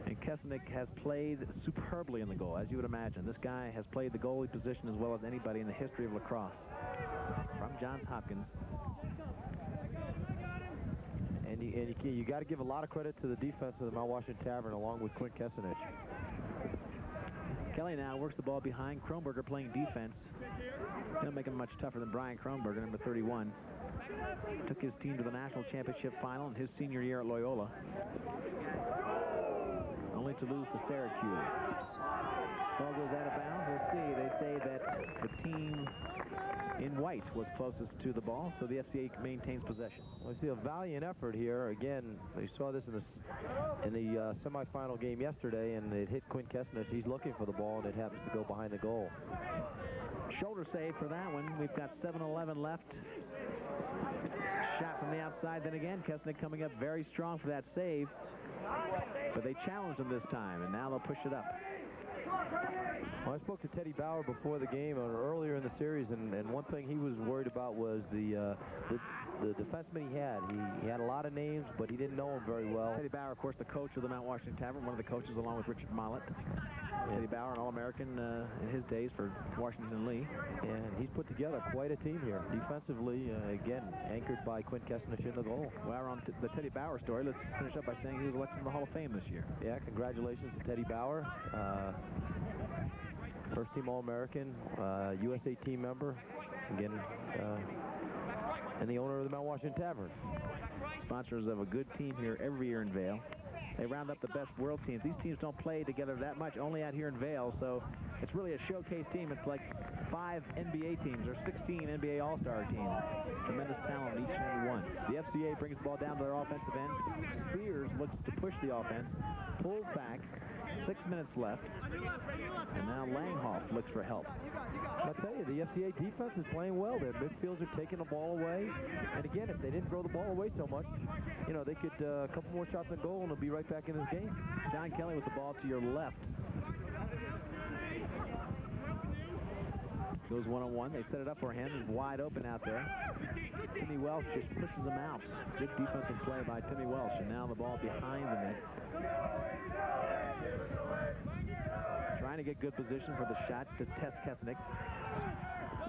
And Kesnick has played superbly in the goal, as you would imagine. This guy has played the goalie position as well as anybody in the history of lacrosse. From Johns Hopkins. And you got to give a lot of credit to the defense of the Mount Washington Tavern, along with Quint Kesnick. Kelly now works the ball behind. Kronberger playing defense. Don't make him much tougher than Brian Kronberger, number 31. Took his team to the national championship final in his senior year at Loyola, only to lose to Syracuse. Ball goes out of bounds. We'll see. They say that the team in white was closest to the ball, so the FCA maintains possession. We see a valiant effort here. Again, we saw this in the semifinal game yesterday, and it hit Quint Kesnick. He's looking for the ball, and it happens to go behind the goal. Shoulder save for that one. We've got 7:11 left. Shot from the outside. Then again, Kesnick coming up very strong for that save. But they challenged him this time, and now they'll push it up. Well, I spoke to Teddy Bauer before the game earlier in the series, and one thing he was worried about was the defenseman he had. He had a lot of names, but he didn't know them very well. Teddy Bauer, of course, the coach of the Mount Washington Tavern, one of the coaches along with Richard Mollett. Teddy Bauer, an All-American in his days for Washington Lee. And he's put together quite a team here. Defensively, again, anchored by Quint Kesnick in the goal. Well, on the Teddy Bauer story, let's finish up by saying he was elected to the Hall of Fame this year. Yeah, congratulations to Teddy Bauer. First team All-American, USA team member, again, and the owner of the Mount Washington Tavern. Sponsors of a good team here every year in Vail. They round up the best world teams. These teams don't play together that much, only out here in Vail, so it's really a showcase team. It's like 5 NBA teams or 16 NBA All-Star teams. Tremendous talent in each and every one. The FCA brings the ball down to their offensive end. Spears looks to push the offense, pulls back. 6 minutes left, and now Langhoff looks for help. I'll tell you, the FCA defense is playing well. Their midfielders are taking the ball away, and again, if they didn't throw the ball away so much, you know, they could a couple more shots on goal and they'll be right back in this game. John Kelly with the ball to your left. Goes one-on-one. They set it up for him. He's wide open out there. Timmy Welsh just pushes him out. Good defensive play by Timmy Welsh, and now the ball behind the net. Trying to get good position for the shot to test Kesnick.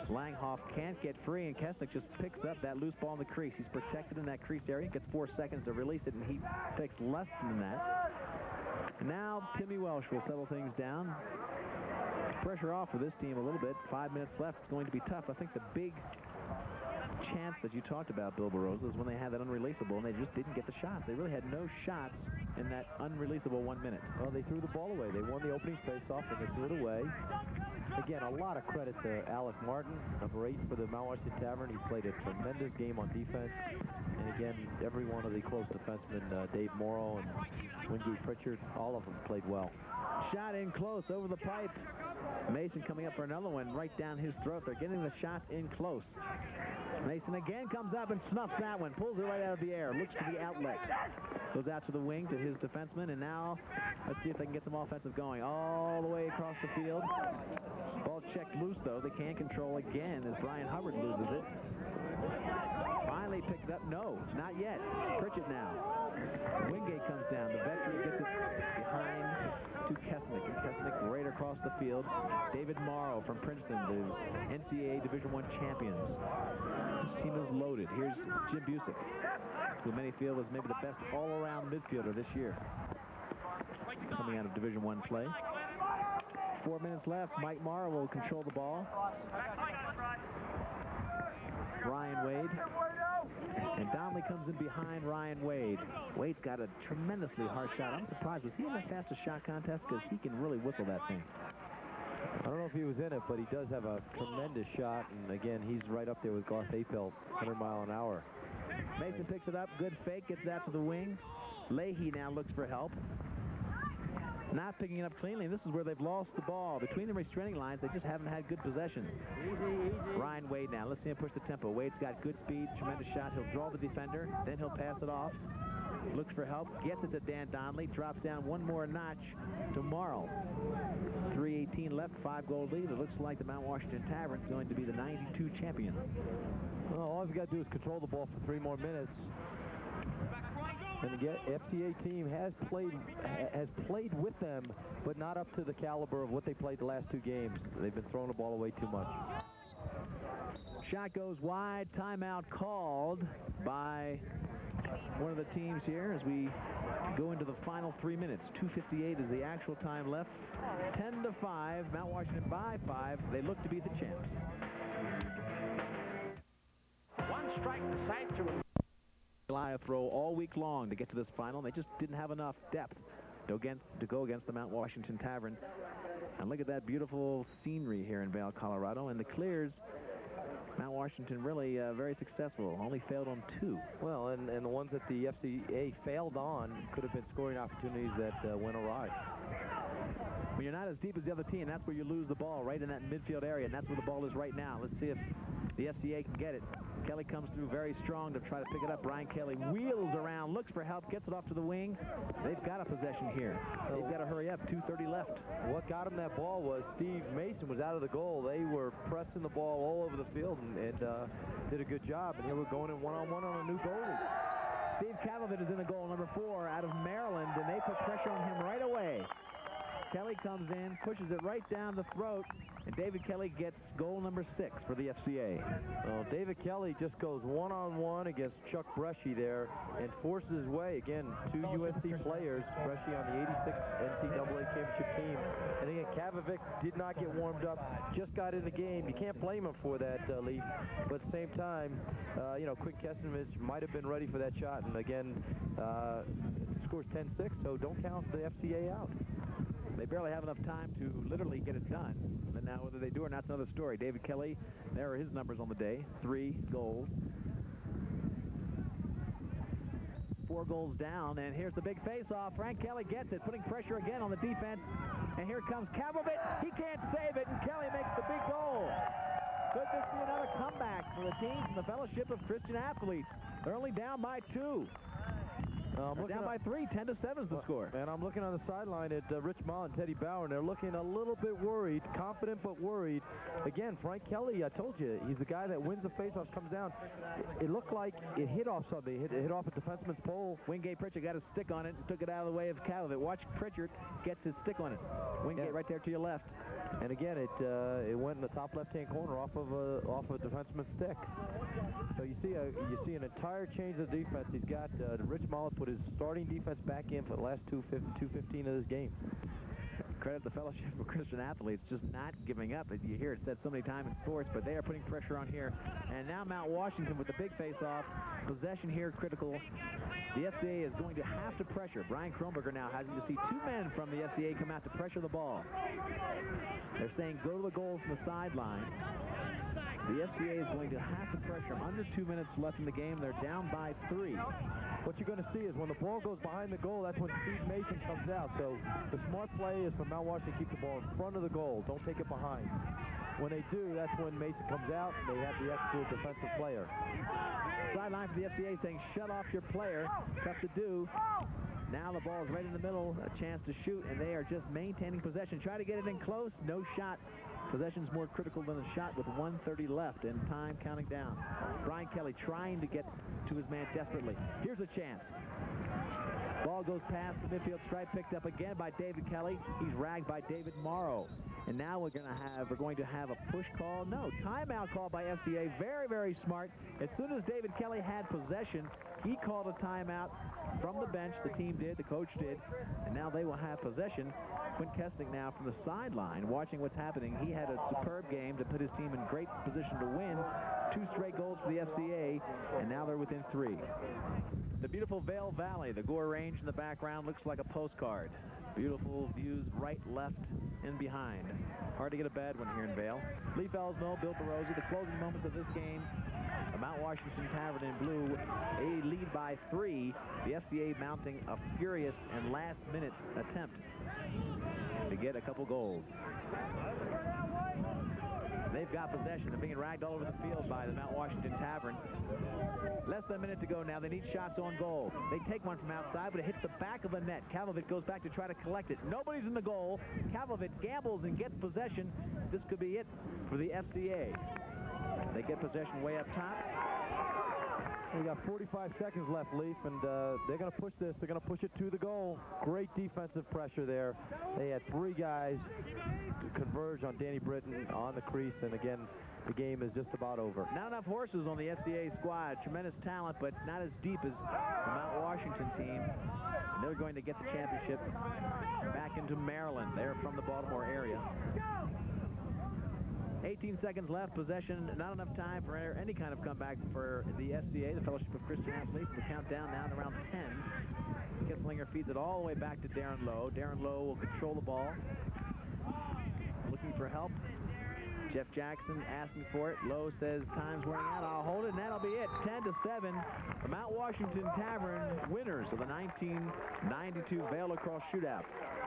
Langhoff can't get free, and Kesnick just picks up that loose ball in the crease. He's protected in that crease area. Gets 4 seconds to release it, and he takes less than that. And now Timmy Welsh will settle things down. Pressure off for this team a little bit. 5 minutes left. It's going to be tough. I think the big chance that you talked about, Bill Barroso, is when they had that unreleasable and they just didn't get the shots. They really had no shots in that unreleasable 1 minute. Well, they threw the ball away. They won the opening faceoff and they threw it away. Again, a lot of credit to Alec Martin, number 8 for the Mount Washington Tavern. He's played a tremendous game on defense. And again, every one of the close defensemen, Dave Morrow and Wingate Pritchard, all of them played well. Shot in close over the pipe. Mason coming up for another one right down his throat. They're getting the shots in close. Mason again comes up and snuffs that one. Pulls it right out of the air. Looks for the outlet. Goes out to the wing to his defenseman. And now let's see if they can get some offensive going. All the way across the field. Ball checked loose, though. They can't control again as Brian Hubbard loses it. Finally picked it up. No, not yet. Pritchett now. Wingate comes down. The veteran gets it behind to Kesnick. And Kesnick right across the field. David Morrow from Princeton, the NCAA Division I champions. This team is loaded. Here's Jim Busick, who many feel was maybe the best all-around midfielder this year, coming out of Division I play. 4 minutes left. Mike Morrow will control the ball. Ryan Wade And Donnelly comes in behind Ryan Wade. Wade's got a tremendously hard shot. I'm surprised. Was he in the fastest shot contest? Because he can really whistle that thing. I don't know if he was in it, but he does have a tremendous shot. And again, he's right up there with Garth Apelt, 100 mile an hour. Mason picks it up. Good fake. Gets that to the wing. Leahy now looks for help. Not picking it up cleanly. This is where they've lost the ball. Between the restraining lines, they just haven't had good possessions. Easy. Ryan Wade now. Let's see him push the tempo. Wade's got good speed, tremendous shot. He'll draw the defender. Then he'll pass it off. Looks for help. Gets it to Dan Donnelly. Drops down one more notch to Morrow. 3:18 left. 5-goal lead. It looks like the Mount Washington Tavern is going to be the '92 champions. Well, all you've got to do is control the ball for 3 more minutes. And the FCA team has played with them, but not up to the caliber of what they played the last 2 games. They've been throwing the ball away too much. Shot goes wide. Timeout called by one of the teams here as we go into the final 3 minutes. 2:58 is the actual time left. 10-5. Mount Washington by 5. They look to be the champs. One strike to side to A throw all week long to get to this final. They just didn't have enough depth to go against the Mount Washington Tavern. And look at that beautiful scenery here in Vail, Colorado. And the clears, Mount Washington really very successful. Only failed on 2. Well, and the ones that the FCA failed on could have been scoring opportunities that went awry. When you're not as deep as the other team, that's where you lose the ball, right in that midfield area, and that's where the ball is right now. Let's see if the FCA can get it. Kelly comes through very strong to try to pick it up. Brian Kelly wheels around, looks for help, gets it off to the wing. They've got a possession here. They've got to hurry up. 2:30 left. What got him that ball was Steve Mason was out of the goal. They were pressing the ball all over the field and did a good job. And here we're going in one-on-one on a new goalie. Steve Cavalvin is in the goal, number 4, out of Maryland, and they put pressure on him right away. Kelly comes in, pushes it right down the throat, and David Kelly gets goal number 6 for the FCA. Well, David Kelly just goes one-on-one against Chuck Bresci there and forces his way. Again, 2 USC players, Bresci on the 86 NCAA championship team. And again, Kavovic did not get warmed up, just got in the game. You can't blame him for that, Leaf. But at the same time, you know, Quinn Kestenich might have been ready for that shot. And again, scores 10-6, so don't count the FCA out. They barely have enough time to literally get it done. And now whether they do or not is another story. David Kelly, there are his numbers on the day. 3 goals. 4 goals down, and here's the big face-off. Frank Kelly gets it, putting pressure again on the defense. And here comes Cavalvin. He can't save it, and Kelly makes the big goal. Could this be another comeback for the team from the Fellowship of Christian Athletes? They're only down by 2. Down by 3, 10-7 is the score. And I'm looking on the sideline at Rich Mall and Teddy Bauer, and they're looking a little bit worried, confident but worried. Again, Frank Kelly, I told you, he's the guy that wins the faceoffs, comes down. It looked like it hit off something. It hit off a defenseman's pole. Wingate Pritchard got his stick on it and took it out of the way of Cavalvin. Watch Pritchard gets his stick on it. Wingate right there to your left. And again, it went in the top left-hand corner off of a defenseman's stick. So you see an entire change of defense. He's got Rich Mollett put his starting defense back in for the last 2:15 of this game. Credit the Fellowship of Christian Athletes, just not giving up. You hear it said so many times in sports, but they are putting pressure on here. And now Mount Washington with the big face-off. Possession here critical. The FCA is going to have to pressure. Brian Kronberger now has to see 2 men from the FCA come out to pressure the ball. They're saying go to the goal from the sideline. The FCA is going to have to pressure them. Under 2 minutes left in the game. They're down by 3. What you're going to see is when the ball goes behind the goal, that's when Steve Mason comes out. So the smart play is for Mount Washington to keep the ball in front of the goal. Don't take it behind. When they do, that's when Mason comes out and they have the extra defensive player. Sideline for the FCA saying shut off your player. Tough to do. Now the ball is right in the middle, a chance to shoot, and they are just maintaining possession. Try to get it in close, no shot. Possession's more critical than the shot with 1:30 left and time counting down. Brian Kelly trying to get to his man desperately. Here's a chance. Ball goes past the midfield stripe, picked up again by David Kelly. He's ragged by David Morrow. And now we're going to have a push call. No, timeout call by FCA. Very, very smart. As soon as David Kelly had possession, He called a timeout from the bench. The team did, the coach did, and now they will have possession. Quint Kesting now from the sideline watching what's happening. He had a superb game to put his team in great position to win. 2 straight goals for the FCA, and now they're within 3. The beautiful Vail Valley, the Gore Range in the background, looks like a postcard. Beautiful views right, left, and behind. Hard to get a bad one here in Vail. Lee Fells Mill, Bill Barroza, the closing moments of this game. The Mount Washington Tavern in blue, a lead by 3. The FCA mounting a furious and last-minute attempt to get a couple goals. They've got possession. They're being ragged all over the field by the Mount Washington Tavern. Less than a minute to go now. They need shots on goal. They take one from outside, but it hits the back of the net. Kavlovic goes back to try to collect it. Nobody's in the goal. Kavlovic gambles and gets possession. This could be it for the FCA. They get possession way up top. We got 45 seconds left, Leaf, and they're going to push this. They're going to push it to the goal. Great defensive pressure there. They had 3 guys to converge on Danny Britton on the crease, and again, the game is just about over. Not enough horses on the FCA squad. Tremendous talent, but not as deep as the Mount Washington team. And they're going to get the championship back into Maryland. They're from the Baltimore area. 18 seconds left, possession, not enough time for any kind of comeback for the FCA, the Fellowship of Christian Athletes. The countdown now to around 10. Kisslinger feeds it all the way back to Darren Lowe. Darren Lowe will control the ball. Looking for help. Jeff Jackson asking for it. Lowe says time's running out. I'll hold it, and that'll be it. 10-7. The Mount Washington Tavern winners of the 1992 VAIL Lacrosse Shootout.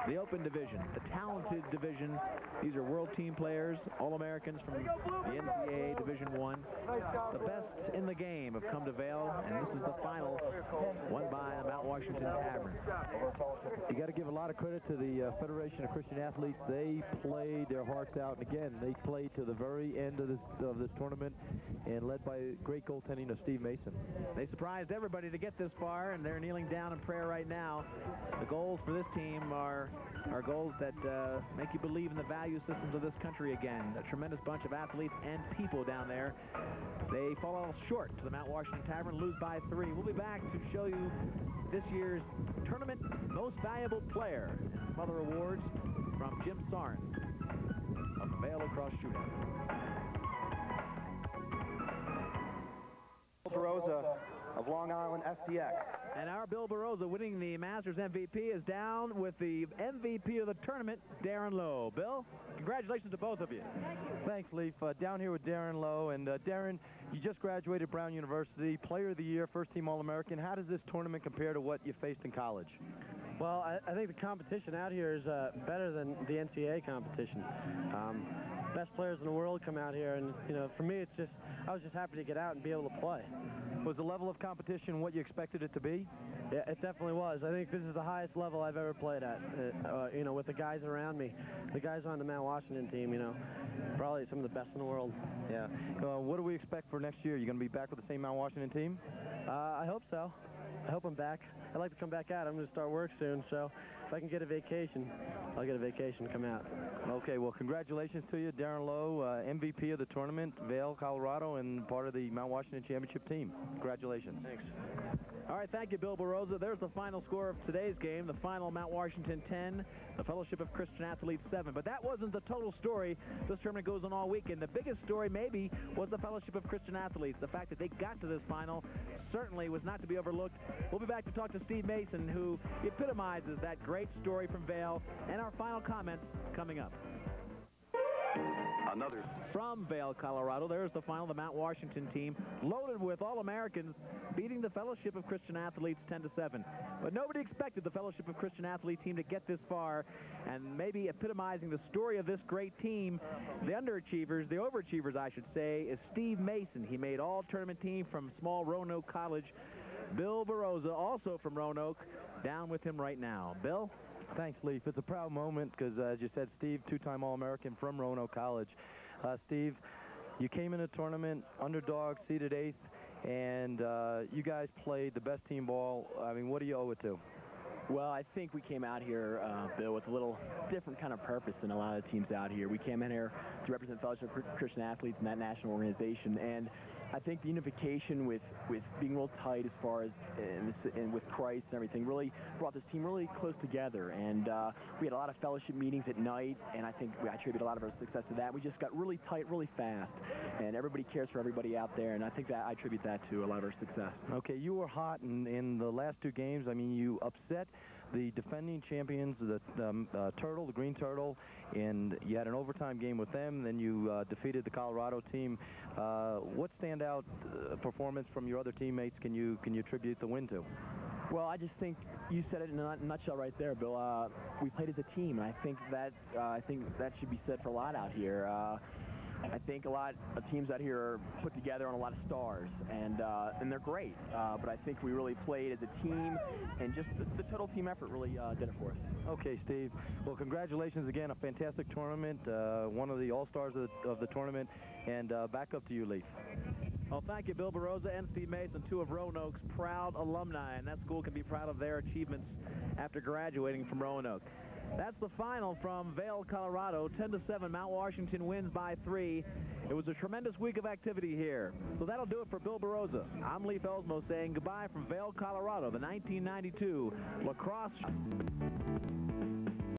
The Open Division, the talented division. These are world team players, All-Americans from the NCAA Division I. The best in the game have come to VAIL, and this is the final, won by the Mount Washington Tavern. You got to give a lot of credit to the Federation of Christian Athletes. They played their hearts out, and again, they played to the very end of this tournament, and led by great goaltending of Steve Mason. They surprised everybody to get this far, and they're kneeling down in prayer right now. The goals for this team are goals that make you believe in the value systems of this country again. A tremendous bunch of athletes and people down there. They fall short to the Mount Washington Tavern, lose by 3. We'll be back to show you this year's tournament most valuable player and some other awards from Jim Sarn of the VAIL Lacrosse Shootout. Barroza of Long Island STX. And our Bill Barroza, winning the Masters MVP, is down with the MVP of the tournament, Darren Lowe. Bill, congratulations to both of you. Thanks, Leaf. Down here with Darren Lowe. And Darren, you just graduated Brown University, Player of the Year, first-team All-American. How does this tournament compare to what you faced in college? Well, I think the competition out here is better than the NCAA competition. Best players in the world come out here, and for me, I was just happy to get out and be able to play. Was the level of competition what you expected it to be? Yeah, it definitely was. I think this is the highest level I've ever played at. With the guys around me, the guys on the Mount Washington team, probably some of the best in the world. Yeah. What do we expect for next year? You going to be back with the same Mount Washington team? I hope so. I hope I'm back. I'd like to come back out. I'm going to start work soon, so if I can get a vacation, I'll get a vacation to come out. Okay, well, congratulations to you, Darren Lowe, MVP of the tournament, Vail, Colorado, and part of the Mount Washington Championship team. Congratulations. Thanks. All right, thank you, Bill Barroza. There's the final score of today's game, the final Mount Washington 10, the Fellowship of Christian Athletes 7. But that wasn't the total story. This tournament goes on all weekend. The biggest story maybe was the Fellowship of Christian Athletes. The fact that they got to this final certainly was not to be overlooked. We'll be back to talk to Steve Mason, who epitomizes that great story from Vail, and our final comments coming up. Another. From Vail, Colorado, there's the final, the Mount Washington team, loaded with All-Americans, beating the Fellowship of Christian Athletes 10-7. But nobody expected the Fellowship of Christian Athlete team to get this far, and maybe epitomizing the story of this great team, the underachievers, the overachievers, I should say, is Steve Mason. He made all-tournament team from small Roanoke College. Bill Barroza, also from Roanoke, down with him right now. Bill? Thanks, Leaf. It's a proud moment because, as you said, Steve, two-time All-American from Roanoke College. Steve, you came in a tournament, underdog, seeded 8th, and you guys played the best team ball. I mean, what do you owe it to? Well, I think we came out here, Bill, with a little different kind of purpose than a lot of the teams out here. We came in here to represent Fellowship of Christian Athletes and that national organization, and I think the unification with being real tight as far as and with Christ and everything really brought this team really close together. And we had a lot of fellowship meetings at night, and I think we attribute a lot of our success to that. We just got really tight really fast, and everybody cares for everybody out there, and I think that I attribute that to a lot of our success. Okay, you were hot in the last two games. I mean, you upset the defending champions, the Turtle, the Green Turtle, and you had an overtime game with them. Then you defeated the Colorado team. What standout performance from your other teammates can you attribute the win to? Well, I just think you said it in a nutshell right there, Bill. We played as a team, and I think that should be said for a lot out here. I think a lot of teams out here are put together on a lot of stars, and they're great. But I think we really played as a team, and just the total team effort really did it for us. Okay, Steve. Well, congratulations again. A fantastic tournament. One of the all-stars of the tournament. And back up to you, Leaf. Well, thank you, Bill Barroza and Steve Mason, two of Roanoke's proud alumni, and that school can be proud of their achievements after graduating from Roanoke. That's the final from Vail, Colorado. 10-7, Mount Washington wins by 3. It was a tremendous week of activity here. So that'll do it for Bill Barroza. I'm Leif Elsmo saying goodbye from Vail, Colorado, the 1992 lacrosse.